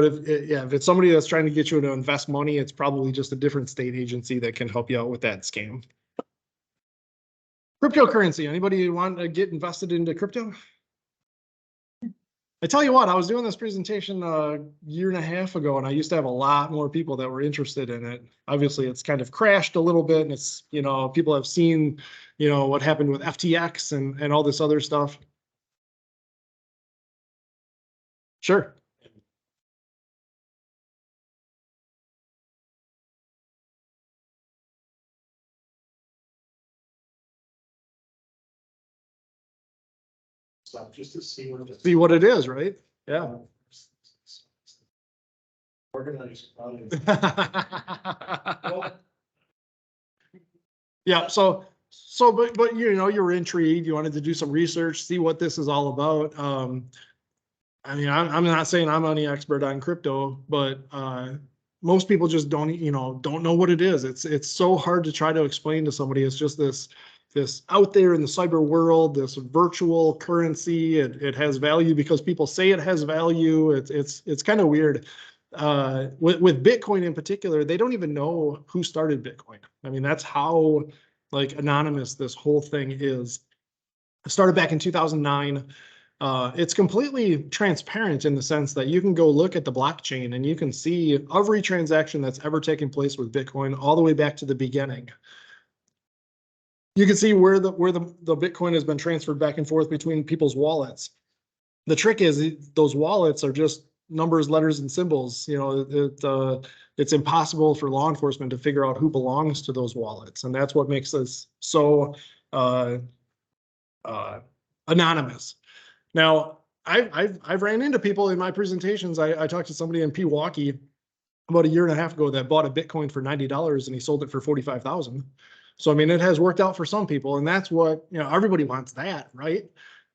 if it's somebody that's trying to get you to invest money, it's probably just a different state agency that can help you out with that scam. Cryptocurrency, anybody want to get invested into crypto? I tell you what, I was doing this presentation a year and a half ago, and I used to have a lot more people that were interested in it. Obviously, it's kind of crashed a little bit, and it's, people have seen, what happened with FTX and all this other stuff. Sure. Stuff just to see what it is. See what it is, right? Yeah. Organized. Yeah, but you're intrigued, you wanted to do some research, see what this is all about. I mean, I'm not saying I'm any expert on crypto, but most people just don't know what it is. It's so hard to try to explain to somebody. It's just this out there in the cyber world, this virtual currency. It has value because people say it has value. It's kind of weird. With Bitcoin in particular, they don't even know who started Bitcoin. I mean, that's how anonymous this whole thing is. It started back in 2009. It's completely transparent in the sense that you can go look at the blockchain and you can see every transaction that's ever taken place with Bitcoin all the way back to the beginning. You can see where the Bitcoin has been transferred back and forth between people's wallets. The trick is those wallets are just numbers, letters, and symbols. It's impossible for law enforcement to figure out who belongs to those wallets, and that's what makes this so anonymous. Now, I've ran into people in my presentations. I talked to somebody in Pewaukee about a year and a half ago that bought a Bitcoin for $90 and he sold it for $45,000. So, I mean, it has worked out for some people, and that's what, everybody wants that, right?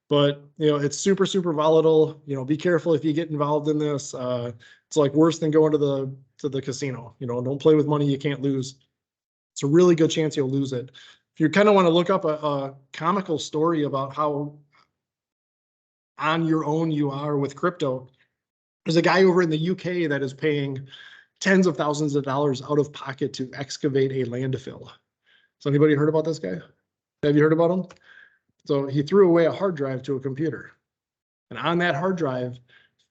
But, it's super, super volatile. Be careful if you get involved in this. It's like worse than going to the casino. Don't play with money you can't lose. It's a really good chance you'll lose it. If you kind of want to look up a comical story about how on your own you are with crypto, there's a guy over in the UK that is paying tens of thousands of dollars out of pocket to excavate a landfill. So anybody heard about this guy? Have you heard about him? So he threw away a hard drive to a computer. And on that hard drive,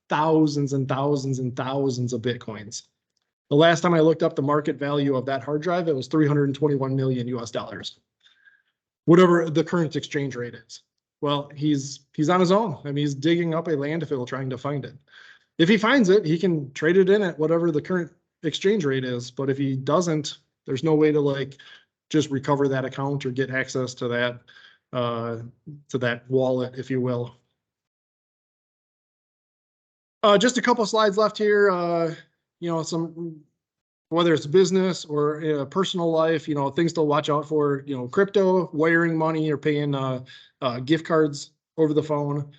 thousands and thousands and thousands of Bitcoins. The last time I looked up the market value of that hard drive, it was 321 million US dollars. Whatever the current exchange rate is. Well, he's on his own. I mean, he's digging up a landfill trying to find it. If he finds it, he can trade it in at whatever the current exchange rate is. But if he doesn't, there's no way to just recover that account or get access to that wallet, if you will. Just a couple slides left here. Some, whether it's business or personal life, things to watch out for. Crypto, wiring money, or paying gift cards over the phone.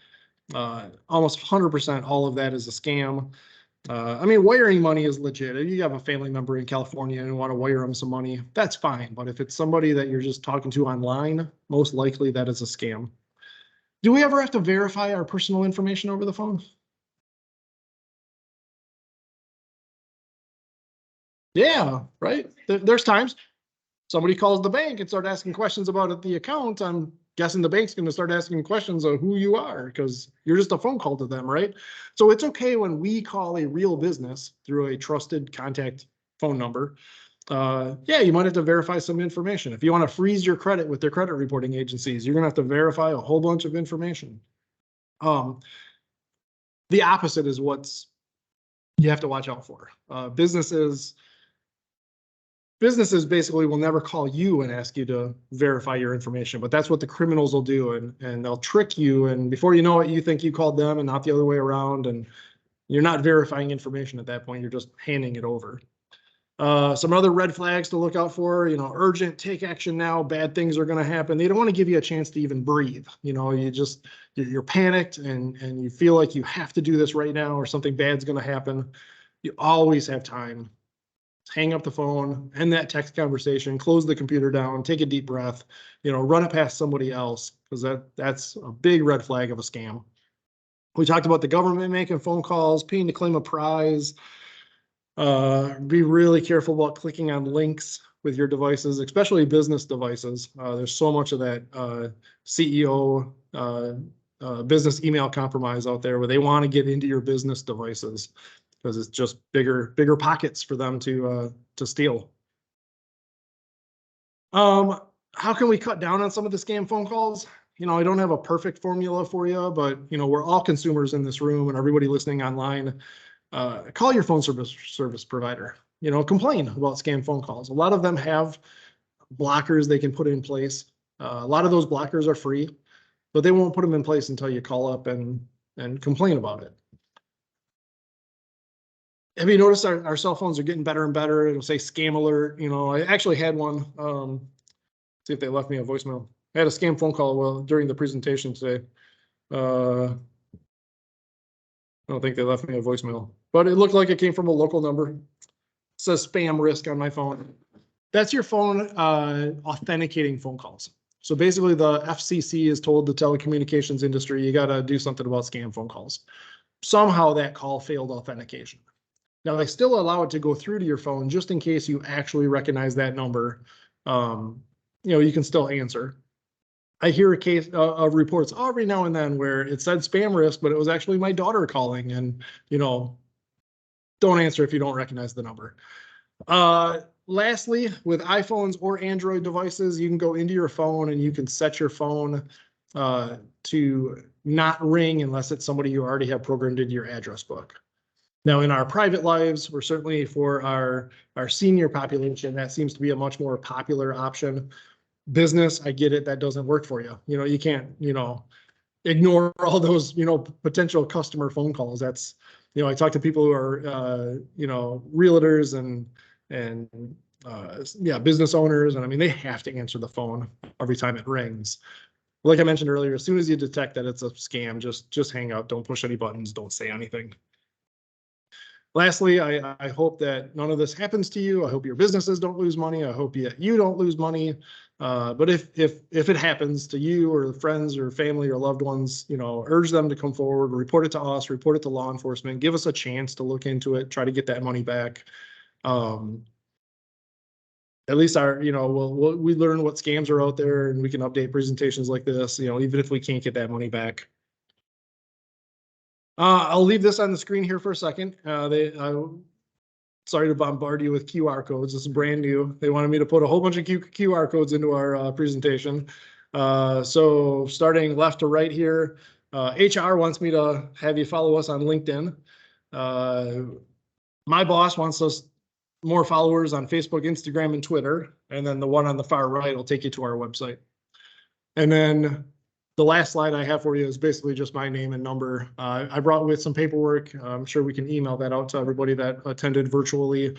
Almost 100% all of that is a scam. I mean, wiring money is legit. If you have a family member in California and want to wire them some money, that's fine. But if it's somebody that you're just talking to online, most likely that is a scam. Do we ever have to verify our personal information over the phone? Yeah, right. There's times somebody calls the bank and start asking questions about the account. I'm guessing the bank's going to start asking questions of who you are because you're just a phone call to them, right? So it's okay when we call a real business through a trusted contact phone number. Yeah, you might have to verify some information. If you want to freeze your credit with their credit reporting agencies, you're going to have to verify a whole bunch of information. The opposite is what's you have to watch out for. Businesses basically will never call you and ask you to verify your information, but that's what the criminals will do, and they'll trick you, and before you know it, you think you called them and not the other way around, and you're not verifying information at that point, you're just handing it over. Some other red flags to look out for, urgent, take action now, bad things are going to happen. They don't want to give you a chance to even breathe. You're panicked and you feel like you have to do this right now or something bad's going to happen. You always have time hang up the phone, end that text conversation, close the computer down, take a deep breath, run it past somebody else, because that's a big red flag of a scam. We talked about the government making phone calls, paying to claim a prize. Be really careful about clicking on links with your devices, especially business devices. There's so much of that CEO business email compromise out there where they want to get into your business devices because it's just bigger pockets for them to steal. How can we cut down on some of the scam phone calls? I don't have a perfect formula for you, but we're all consumers in this room and everybody listening online. Call your phone service provider. Complain about scam phone calls. A lot of them have blockers they can put in place. A lot of those blockers are free, but they won't put them in place until you call up and complain about it. Have you noticed our cell phones are getting better and better? It'll say scam alert. I actually had one. See if they left me a voicemail. I had a scam phone call during the presentation today. I don't think they left me a voicemail, but it looked like it came from a local number. It says spam risk on my phone. That's your phone authenticating phone calls. So basically the FCC has told the telecommunications industry, you got to do something about scam phone calls. Somehow that call failed authentication. Now they still allow it to go through to your phone just in case you actually recognize that number. You can still answer. I hear a case of reports every now and then where it said spam risk, but it was actually my daughter calling, and don't answer if you don't recognize the number. Lastly, with iPhones or Android devices, you can go into your phone and you can set your phone to not ring unless it's somebody you already have programmed into your address book. Now, in our private lives, or certainly for our senior population, that seems to be a much more popular option. Business, I get it, that doesn't work for you. You can't, ignore all those, potential customer phone calls. That's, I talk to people who are, realtors and business owners. And I mean, they have to answer the phone every time it rings. Like I mentioned earlier, as soon as you detect that it's a scam, just hang up, don't push any buttons, don't say anything. Lastly, I hope that none of this happens to you. I hope your businesses don't lose money. I hope you don't lose money. But if it happens to you or friends or family or loved ones, urge them to come forward, report it to us, report it to law enforcement, give us a chance to look into it, try to get that money back. At least we learn what scams are out there and we can update presentations like this, even if we can't get that money back. I'll leave this on the screen here for a second. Sorry to bombard you with QR codes. This is brand new. They wanted me to put a whole bunch of QR codes into our presentation. So starting left to right here, HR wants me to have you follow us on LinkedIn. My boss wants us more followers on Facebook, Instagram, and Twitter. And then the one on the far right will take you to our website. And then the last slide I have for you is basically just my name and number. I brought with some paperwork. I'm sure we can email that out to everybody that attended virtually.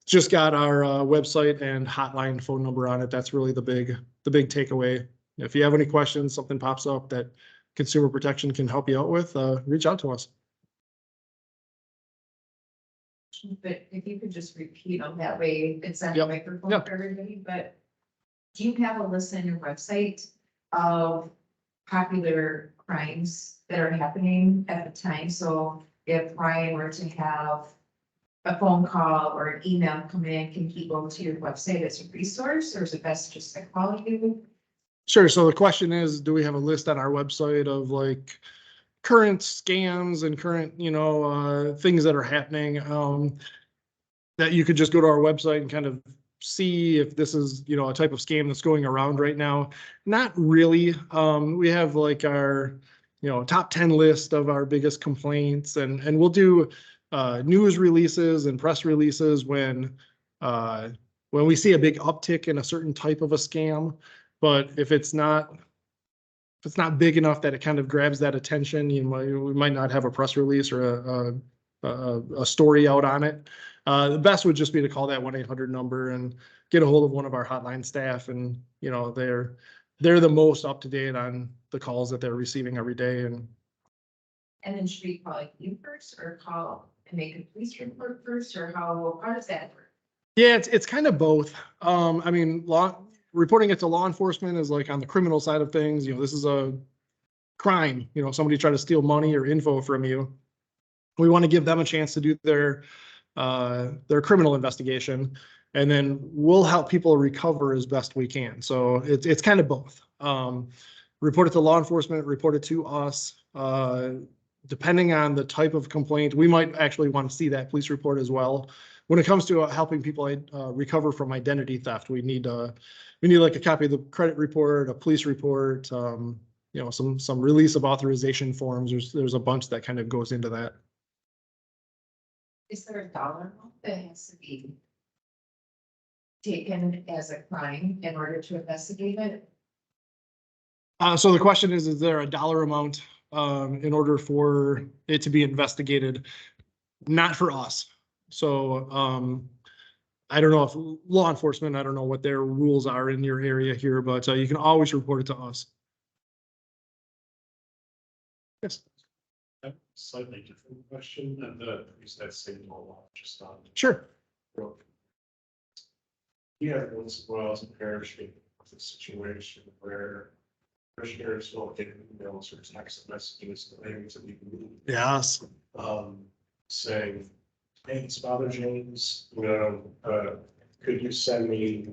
Just got our website and hotline phone number on it. That's really the big takeaway. If you have any questions, something pops up that Consumer Protection can help you out with, reach out to us. But if you could just repeat them, that way it's on the Yep. microphone Yep. for everybody. But do you have a list on your website of popular crimes that are happening at the time? So if Ryan were to have a phone call or an email come in, can he go to your website as a resource, or is it best just to call you? Sure. So the question is, do we have a list on our website of like current scams and current, things that are happening, that you could just go to our website and kind of see if this is, a type of scam that's going around right now? Not really. We have like our, top 10 list of our biggest complaints, and we'll do news releases and press releases when we see a big uptick in a certain type of a scam. But if it's not big enough that it kind of grabs that attention, we might not have a press release or a story out on it. The best would just be to call that 1-800 number and get a hold of one of our hotline staff. And, they're the most up to date on the calls that they're receiving every day. And then should we call you first, or call and make a police report first, or how does that work? Yeah, it's kind of both. I mean, reporting it to law enforcement is like on the criminal side of things, this is a crime, somebody tried to steal money or info from you. We want to give them a chance to do their criminal investigation, and then we'll help people recover as best we can. So it's kind of both. Report it to law enforcement, report it to us. Depending on the type of complaint, we might actually want to see that police report as well. When it comes to helping people recover from identity theft, we need like a copy of the credit report, a police report, some release of authorization forms. There's a bunch that kind of goes into that. Is there a dollar amount that has to be taken as a crime in order to investigate it? So the question is there a dollar amount in order for it to be investigated? Not for us. So I don't know if law enforcement, I don't know what their rules are in your area here, but you can always report it to us. Yes, Slightly different question, and use that same law, just on. sure. Yeah, once in a while, as a parish, with a situation where parishioners will get emails or text messages claiming to be moved, Yes. saying, hey, it's Father James, could you send me,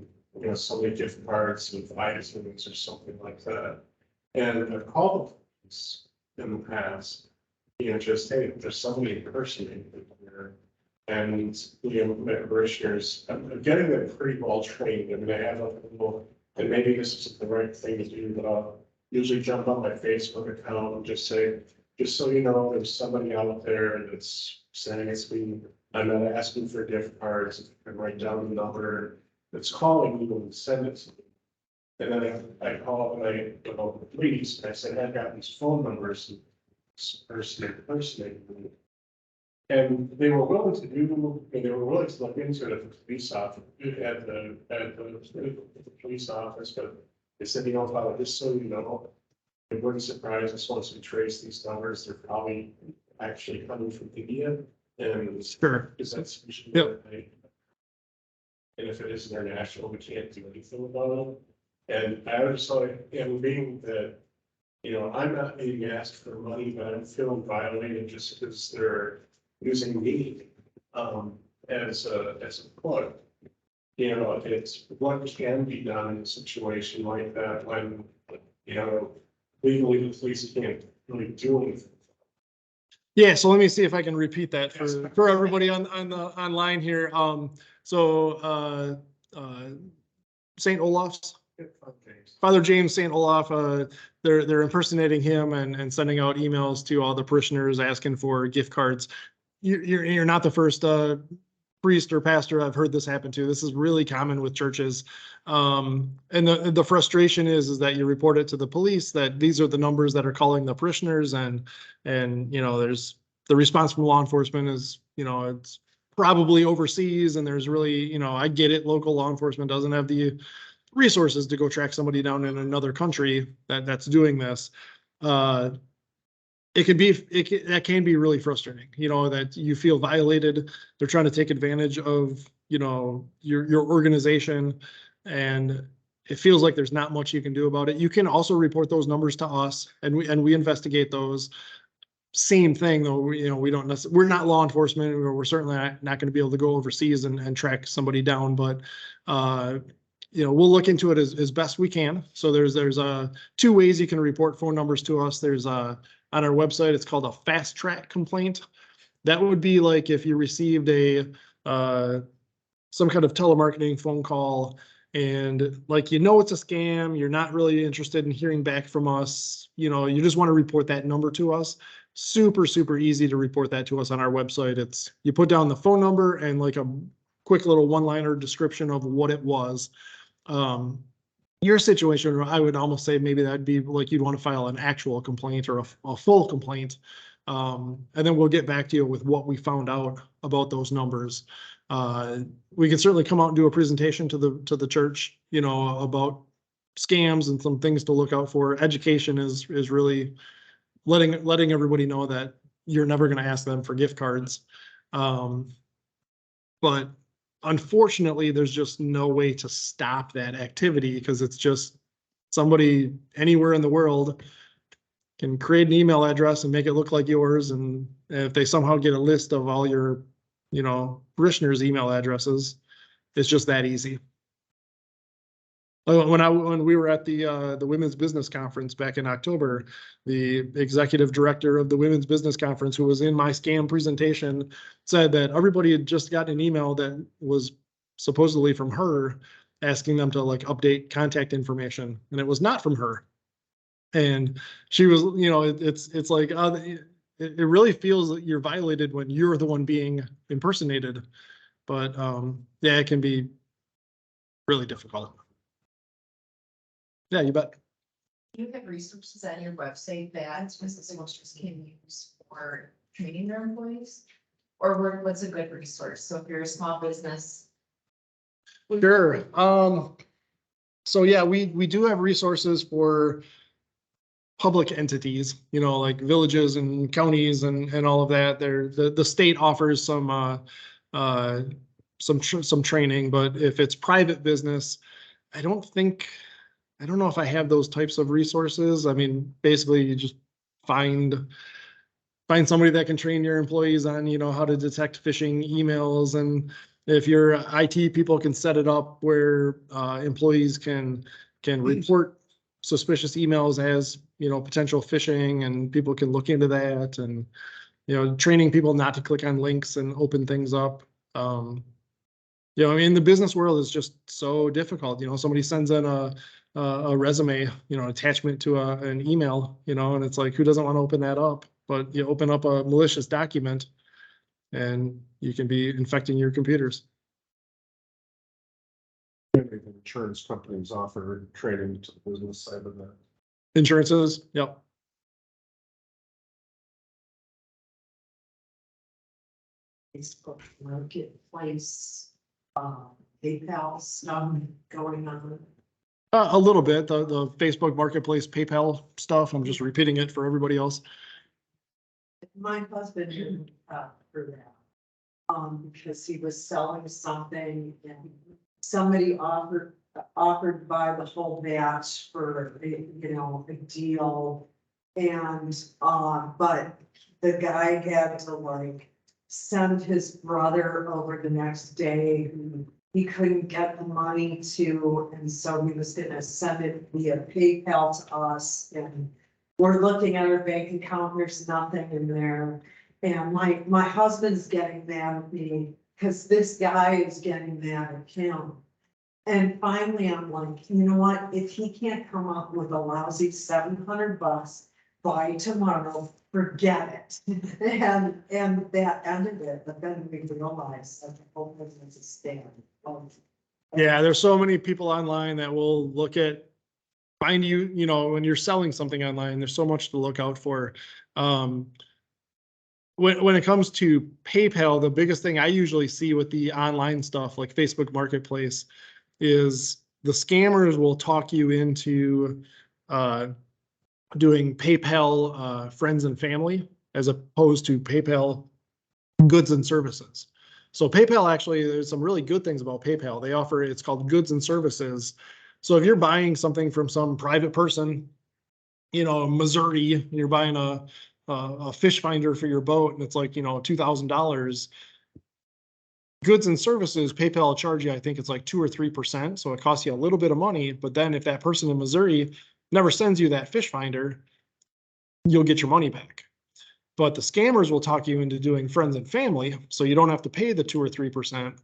so many gift cards with items or something like that? And I've called the police in the past, just, hey, there's somebody impersonating here. And, my parishioners, I'm getting them pretty well trained. I mean, I have a little, and maybe this isn't the right thing to do, but I'll usually jump on my Facebook account and just say, just so you know, there's somebody out there that's saying it's me. I'm not asking for gift cards. If you can write down the number that's calling you and send it to me. And then I call and I go to the police and I said, I've got these phone numbers. Impersonating me. And they were willing to look into it at the police office, at the police office, but they said, Father, just so you know, it wouldn't surprise us once we trace these numbers, they're probably actually coming from India. And Sure. because that's usually Yep. what they. And if it is international, we can't do anything about it. And I was like, being that, I'm not being asked for money, but I'm feeling violated just because they're using me as a plug. It's what can be done in a situation like that when, legally the police can't really do anything. Yeah, so let me see if I can repeat that for everybody on the online here. St. Olaf's, Father James St. Olaf, they're impersonating him and sending out emails to all the parishioners asking for gift cards. You're not the first priest or pastor I've heard this happen to. This is really common with churches. And the frustration is that you report it to the police that these are the numbers that are calling the parishioners, and there's the response from law enforcement is, it's probably overseas, and there's really, I get it, local law enforcement doesn't have the resources to go track somebody down in another country that's doing this. That can be really frustrating, that you feel violated. They're trying to take advantage of, your organization, and it feels like there's not much you can do about it. You can also report those numbers to us, and we investigate those. Same thing though, we're not law enforcement, or we're certainly not going to be able to go overseas and track somebody down, but we'll look into it as best we can. So there's two ways you can report phone numbers to us. There's on our website, it's called a fast track complaint. That would be like if you received some kind of telemarketing phone call, and it's a scam, you're not really interested in hearing back from us, you just want to report that number to us. Super, super easy to report that to us on our website. You put down the phone number and like a quick little one-liner description of what it was. Your situation, I would almost say maybe that'd be like you'd want to file an actual complaint or a full complaint. And then we'll get back to you with what we found out about those numbers. We can certainly come out and do a presentation to the church, about scams and some things to look out for. Education is really letting everybody know that you're never going to ask them for gift cards. But unfortunately, there's just no way to stop that activity because it's just somebody anywhere in the world can create an email address and make it look like yours. And if they somehow get a list of all your, parishioners' email addresses, it's just that easy. When we were at the Women's Business Conference back in October, the executive director of the Women's Business Conference, who was in my scam presentation, said that everybody had just gotten an email that was supposedly from her, asking them to like update contact information, and it was not from her. And she was, it's like, it really feels that you're violated when you're the one being impersonated. But yeah, it can be really difficult. Yeah, you bet. Do you have resources on your website that business owners can use for training their employees? Or what's a good resource? So if you're a small business. Sure. So yeah, we do have resources for public entities, like villages and counties and all of that. The state offers some training, but if it's private business, I don't know if I have those types of resources. I mean, basically you just find somebody that can train your employees on, how to detect phishing emails. And if your IT people can set it up where employees can report suspicious emails as, potential phishing, and people can look into that, and, training people not to click on links and open things up. I mean, the business world is just so difficult. Somebody sends in a resume, attachment to an email, and it's like, who doesn't want to open that up? But you open up a malicious document and you can be infecting your computers. Insurance companies offer training to the business side of that. Insurances, yep. Facebook Marketplace, PayPal stuff going on. A little bit, the Facebook Marketplace, PayPal stuff. I'm just repeating it for everybody else. My husband didn't for that. Because he was selling something and somebody offered to buy the whole batch for a deal. And but the guy had to like send his brother over the next day who he couldn't get the money to, and so he was gonna send it via PayPal to us, and we're looking at our bank account, there's nothing in there. And my husband's getting mad at me because this guy is getting mad at him. And finally, I'm like, you know what, if he can't come up with a lousy $700 by tomorrow, forget it. And that ended it, but then we realized that the whole business is scam. Yeah, there's so many people online that will find you, when you're selling something online. There's so much to look out for. When it comes to PayPal, the biggest thing I usually see with the online stuff like Facebook Marketplace is the scammers will talk you into doing PayPal friends and family as opposed to PayPal goods and services. So PayPal, actually, there's some really good things about PayPal. They offer, it's called goods and services. So if you're buying something from some private person, Missouri, you're buying a fish finder for your boat and it's like, $2,000. Goods and services, PayPal will charge you, I think it's like 2 or 3%. So it costs you a little bit of money. But then if that person in Missouri never sends you that fish finder, you'll get your money back. But the scammers will talk you into doing friends and family, so you don't have to pay the 2 or 3%.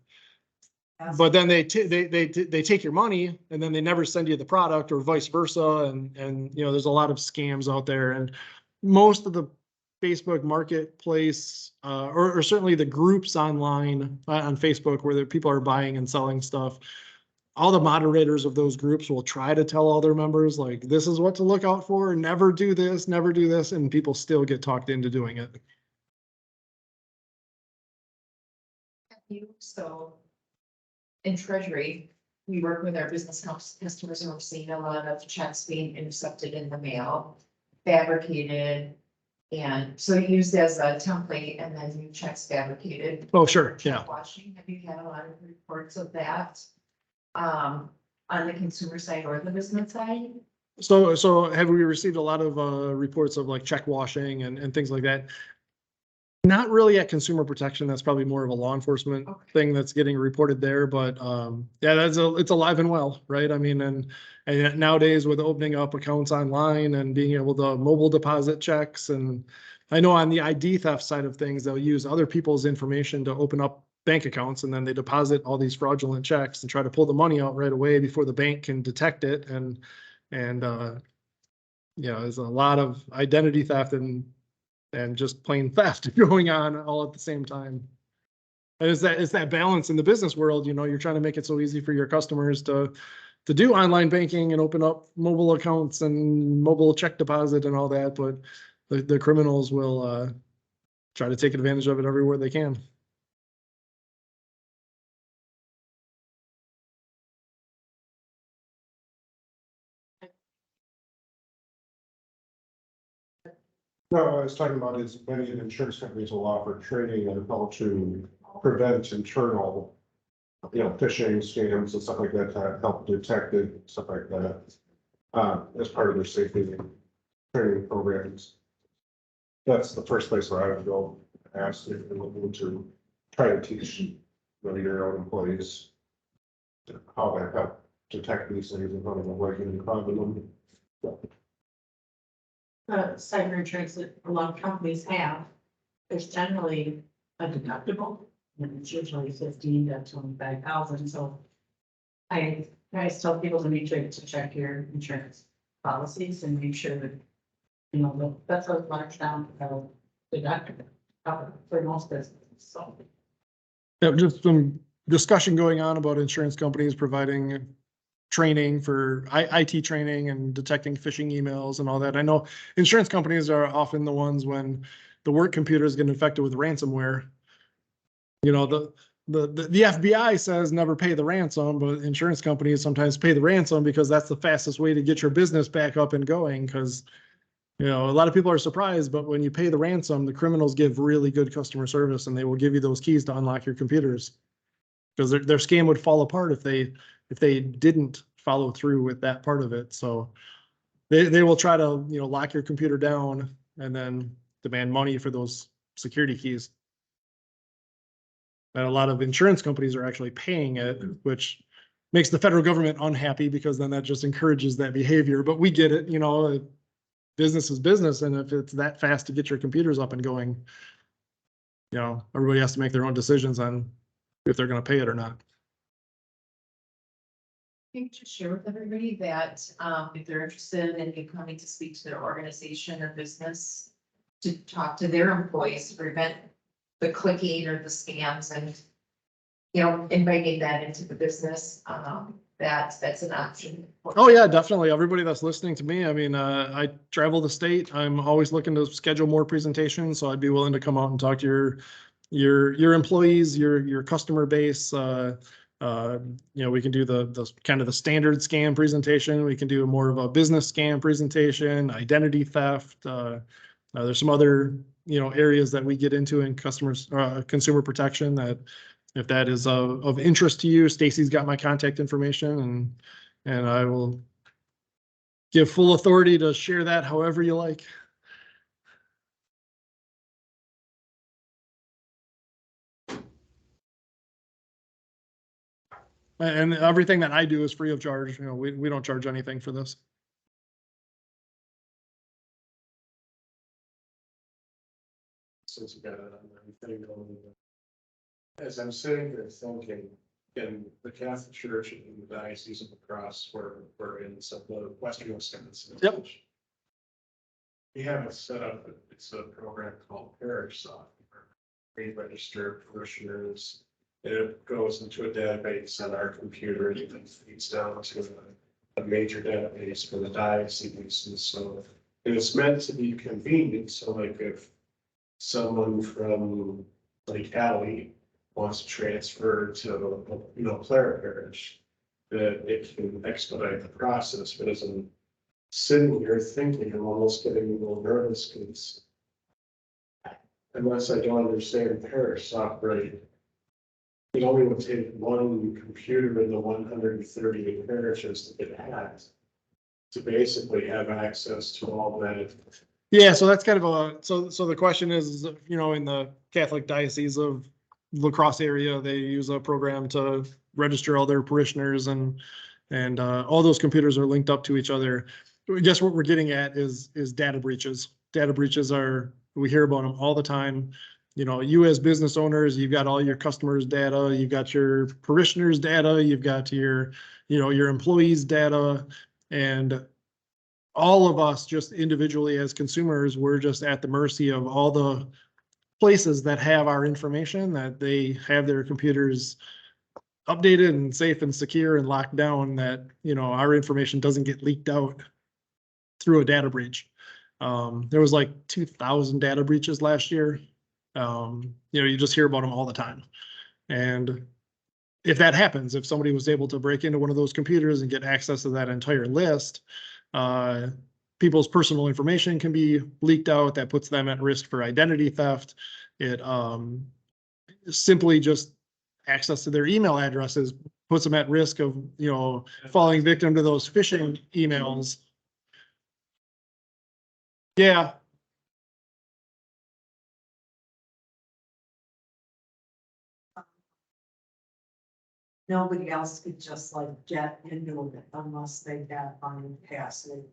But then they take your money and then they never send you the product, or vice versa. And there's a lot of scams out there. And most of the Facebook Marketplace, or certainly the groups online on Facebook where people are buying and selling stuff, all the moderators of those groups will try to tell all their members, like, this is what to look out for, never do this, and people still get talked into doing it. So in Treasury, we work with our business customers, and we're seeing a lot of checks being intercepted in the mail, fabricated, And so used as a template and then new checks fabricated. Oh, sure, yeah. Washing, have you had a lot of reports of that? On the consumer side or the business side? So have we received a lot of reports of like check washing and things like that? Not really at Consumer Protection. That's probably more of a law enforcement Okay. thing that's getting reported there. But yeah, it's alive and well, right? I mean, and nowadays with opening up accounts online and being able to mobile deposit checks, and I know on the ID theft side of things, they'll use other people's information to open up bank accounts, and then they deposit all these fraudulent checks and try to pull the money out right away before the bank can detect it. And you know, there's a lot of identity theft and just plain theft going on all at the same time. And it's that balance in the business world, you know, you're trying to make it so easy for your customers to do online banking and open up mobile accounts and mobile check deposit and all that, but the criminals will try to take advantage of it everywhere they can. No, I was talking about is many insurance companies will offer training on how to prevent internal, phishing scams and stuff like that, to help detect it, stuff like that. As part of their safety training programs. That's the first place where I would go ask if they're looking to try to teach, your own employees how to help detect these things and how to avoid getting caught in them. Cyber insurance that a lot of companies have, there's generally a deductible, and it's usually 15 to 25,000, so I tell people to make sure to check your insurance policies and make sure that, that's a large down deductible for most businesses, so. Yeah, just some discussion going on about insurance companies providing training for IT training and detecting phishing emails and all that. I know insurance companies are often the ones when the work computers get infected with ransomware. You know, the FBI says never pay the ransom, but insurance companies sometimes pay the ransom because that's the fastest way to get your business back up and going. Because, a lot of people are surprised, but when you pay the ransom, the criminals give really good customer service and they will give you those keys to unlock your computers. Because their scam would fall apart if they didn't follow through with that part of it. So they will try to, lock your computer down and then demand money for those security keys. And a lot of insurance companies are actually paying it, which makes the federal government unhappy because then that just encourages that behavior. But we get it, business is business. And if it's that fast to get your computers up and going, everybody has to make their own decisions on if they're going to pay it or not. I think just share with everybody that if they're interested in you coming to speak to their organization or business, to talk to their employees to prevent the clicking or the scams and, inviting that into the business, that's an option. Oh yeah, definitely. Everybody that's listening to me, I mean, I travel the state. I'm always looking to schedule more presentations, so I'd be willing to come out and talk to your employees, your customer base. We can do the kind of the standard scam presentation. We can do more of a business scam presentation, identity theft. There's some other, areas that we get into in consumer protection that if that is of interest to you, Stacy's got my contact information and I will give full authority to share that however you like. And everything that I do is free of charge. We don't charge anything for this. Since you got it on everything going. As I'm sitting there thinking, in the Catholic Church in the Diocese of La Crosse, where we're in some of the Western Wisconsin. Yep. We have it set up, it's a program called Parish Software. We register parishioners. It goes into a database on our computer, and it feeds down to a major database for the diocese. And so it's meant to be convenient. So like if someone from like Cali wants to transfer to, Clara Parish, that it can expedite the process, but as I'm sitting here thinking, I'm almost getting a little nervous because unless I don't understand parish operate, it only would take one computer in the 138 parishes to get hacked to basically have access to all that. Yeah, so that's kind of a, so the question is, in the Catholic Diocese of La Crosse area, they use a program to register all their parishioners and all those computers are linked up to each other. I guess what we're getting at is data breaches. Data breaches we hear about them all the time. You as business owners, you've got all your customers' data, you've got your parishioners' data, you've got your employees' data, and all of us just individually as consumers, we're just at the mercy of all the places that have our information, that they have their computers updated and safe and secure and locked down, that, our information doesn't get leaked out through a data breach. There was like 2,000 data breaches last year. You just hear about them all the time. And if that happens, if somebody was able to break into one of those computers and get access to that entire list, people's personal information can be leaked out. That puts them at risk for identity theft. It simply just access to their email addresses puts them at risk of, falling victim to those phishing emails. Yeah. Nobody else could just like get into it unless they got on password.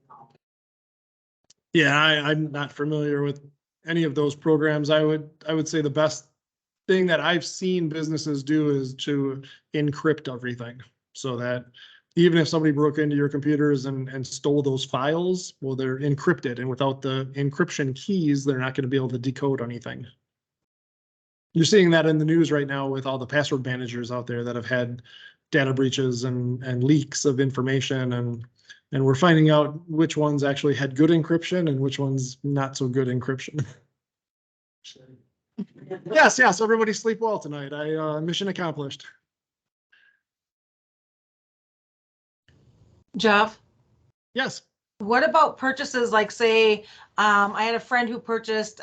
Yeah, I'm not familiar with any of those programs. I would say the best thing that I've seen businesses do is to encrypt everything so that even if somebody broke into your computers and stole those files, well, they're encrypted, and without the encryption keys, they're not going to be able to decode anything. You're seeing that in the news right now with all the password managers out there that have had data breaches and leaks of information, and we're finding out which ones actually had good encryption and which ones not so good encryption. Yes, everybody sleep well tonight. Mission accomplished. Jeff, Yes. what about purchases like, say, I had a friend who purchased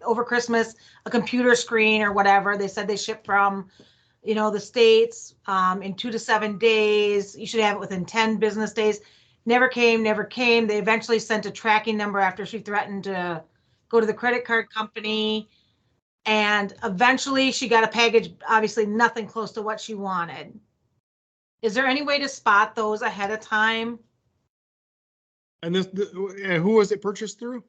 over Christmas, a computer screen or whatever. They said they ship from, the States in 2 to 7 days. You should have it within 10 business days. Never came. They eventually sent a tracking number after she threatened to go to the credit card company. And eventually she got a package, obviously nothing close to what she wanted. Is there any way to spot those ahead of time? And who was it purchased through?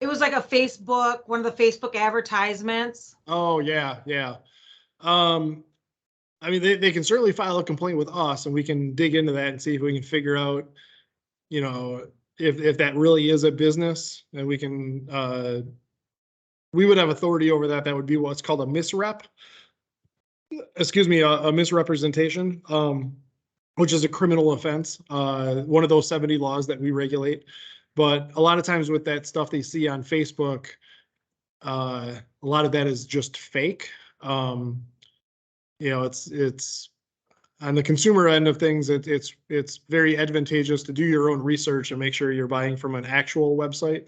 It was like one of the Facebook advertisements. Oh, yeah. I mean, they can certainly file a complaint with us and we can dig into that and see if we can figure out, if that really is a business, and we can, we would have authority over that. That would be what's called a misrep. Excuse me, a misrepresentation, which is a criminal offense, one of those 70 laws that we regulate. But a lot of times with that stuff they see on Facebook, a lot of that is just fake. It's on the consumer end of things, it's very advantageous to do your own research and make sure you're buying from an actual website.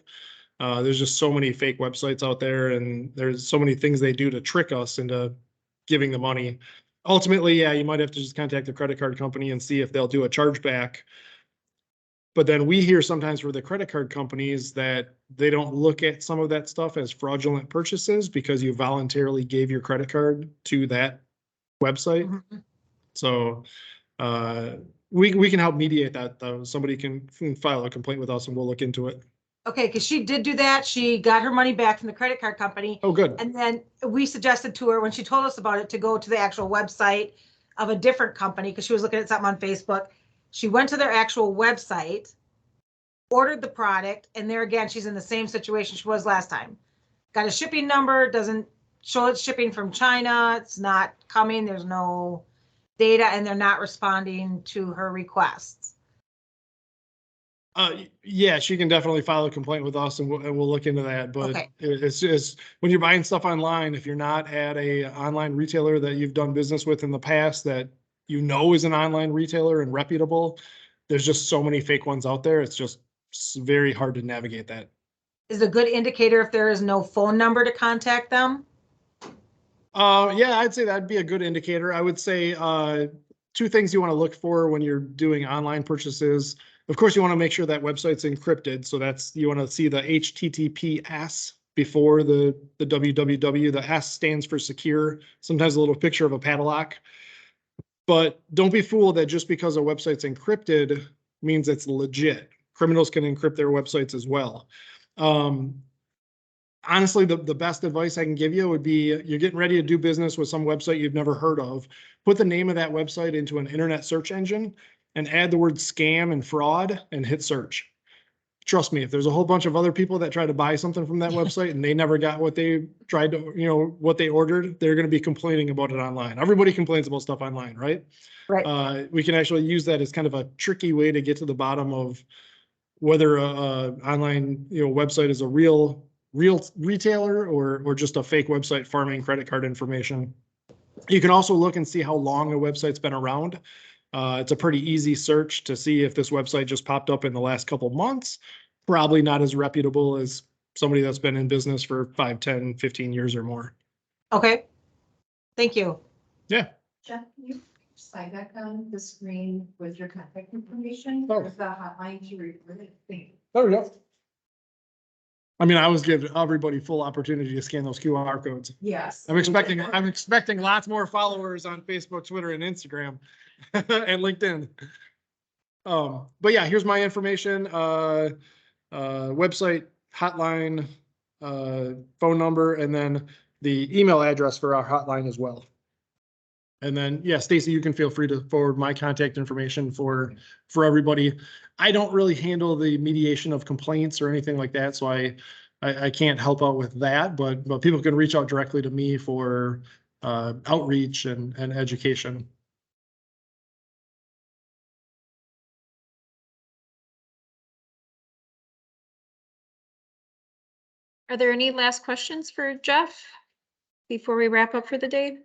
There's just so many fake websites out there, and there's so many things they do to trick us into giving the money. Ultimately, yeah, you might have to just contact the credit card company and see if they'll do a chargeback. But then we hear sometimes for the credit card companies that they don't look at some of that stuff as fraudulent purchases because you voluntarily gave your credit card to that website. Mm-hmm. So we can help mediate that, though. Somebody can file a complaint with us and we'll look into it. Okay, because she did do that. She got her money back from the credit card company. Oh, good. And then we suggested to her, when she told us about it, to go to the actual website of a different company because she was looking at something on Facebook. She went to their actual website, ordered the product, and there again, she's in the same situation she was last time. Got a shipping number, doesn't show it's shipping from China. It's not coming. There's no data, and they're not responding to her requests. Yeah, she can definitely file a complaint with us, and we'll look into that. But okay. It's just when you're buying stuff online, if you're not at a online retailer that you've done business with in the past that is an online retailer and reputable, there's just so many fake ones out there. It's just very hard to navigate that. is it a good indicator if there is no phone number to contact them? Yeah, I'd say that'd be a good indicator. I would say, two things you want to look for when you're doing online purchases. Of course, you want to make sure that website's encrypted. So that's, you want to see the HTTPS before the www. The S stands for secure, sometimes a little picture of a padlock. But don't be fooled that just because a website's encrypted means it's legit. Criminals can encrypt their websites as well. Honestly, the best advice I can give you would be, you're getting ready to do business with some website you've never heard of. Put the name of that website into an internet search engine and add the word scam and fraud and hit search. Trust me, if there's a whole bunch of other people that try to buy something from that website and they never got what they tried to, what they ordered, they're going to be complaining about it online. Everybody complains about stuff online, right? Right. We can actually use that as kind of a tricky way to get to the bottom of whether a online, website is a real retailer or just a fake website farming credit card information. You can also look and see how long a website's been around. It's a pretty easy search to see if this website just popped up in the last couple of months. Probably not as reputable as somebody that's been in business for 5, 10, 15 years or more. Okay. Thank you. Yeah. Jeff, can you slide back on the screen with your contact information Oh. for the hotline to report it? Thank you. There we go. I mean, I always give everybody full opportunity to scan those QR codes. Yes. I'm expecting lots more followers on Facebook, Twitter, and Instagram and LinkedIn. But yeah, here's my information, website, hotline, phone number, and then the email address for our hotline as well. And then, yeah, Stacy, you can feel free to forward my contact information for everybody. I don't really handle the mediation of complaints or anything like that, so I can't help out with that, but people can reach out directly to me for outreach and education. Are there any last questions for Jeff before we wrap up for the day?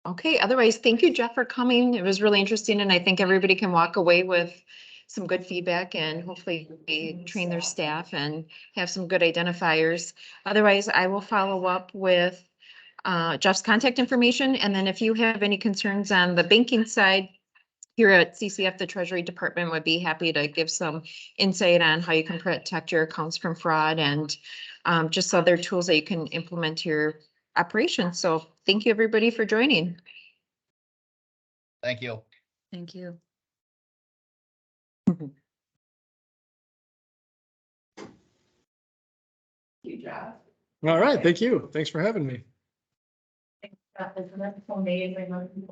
Okay, otherwise, thank you, Jeff, for coming. It was really interesting, and I think everybody can walk away with some good feedback and hopefully they train their staff and have some good identifiers. Otherwise, I will follow up with Jeff's contact information, and then if you have any concerns on the banking side, here at CCF, the Treasury Department would be happy to give some insight on how you can protect your accounts from fraud and just other tools that you can implement to your operations. So thank you, everybody, for joining. Thank you. Thank you. Good job. All right, thank you. Thanks for having me. That's amazing.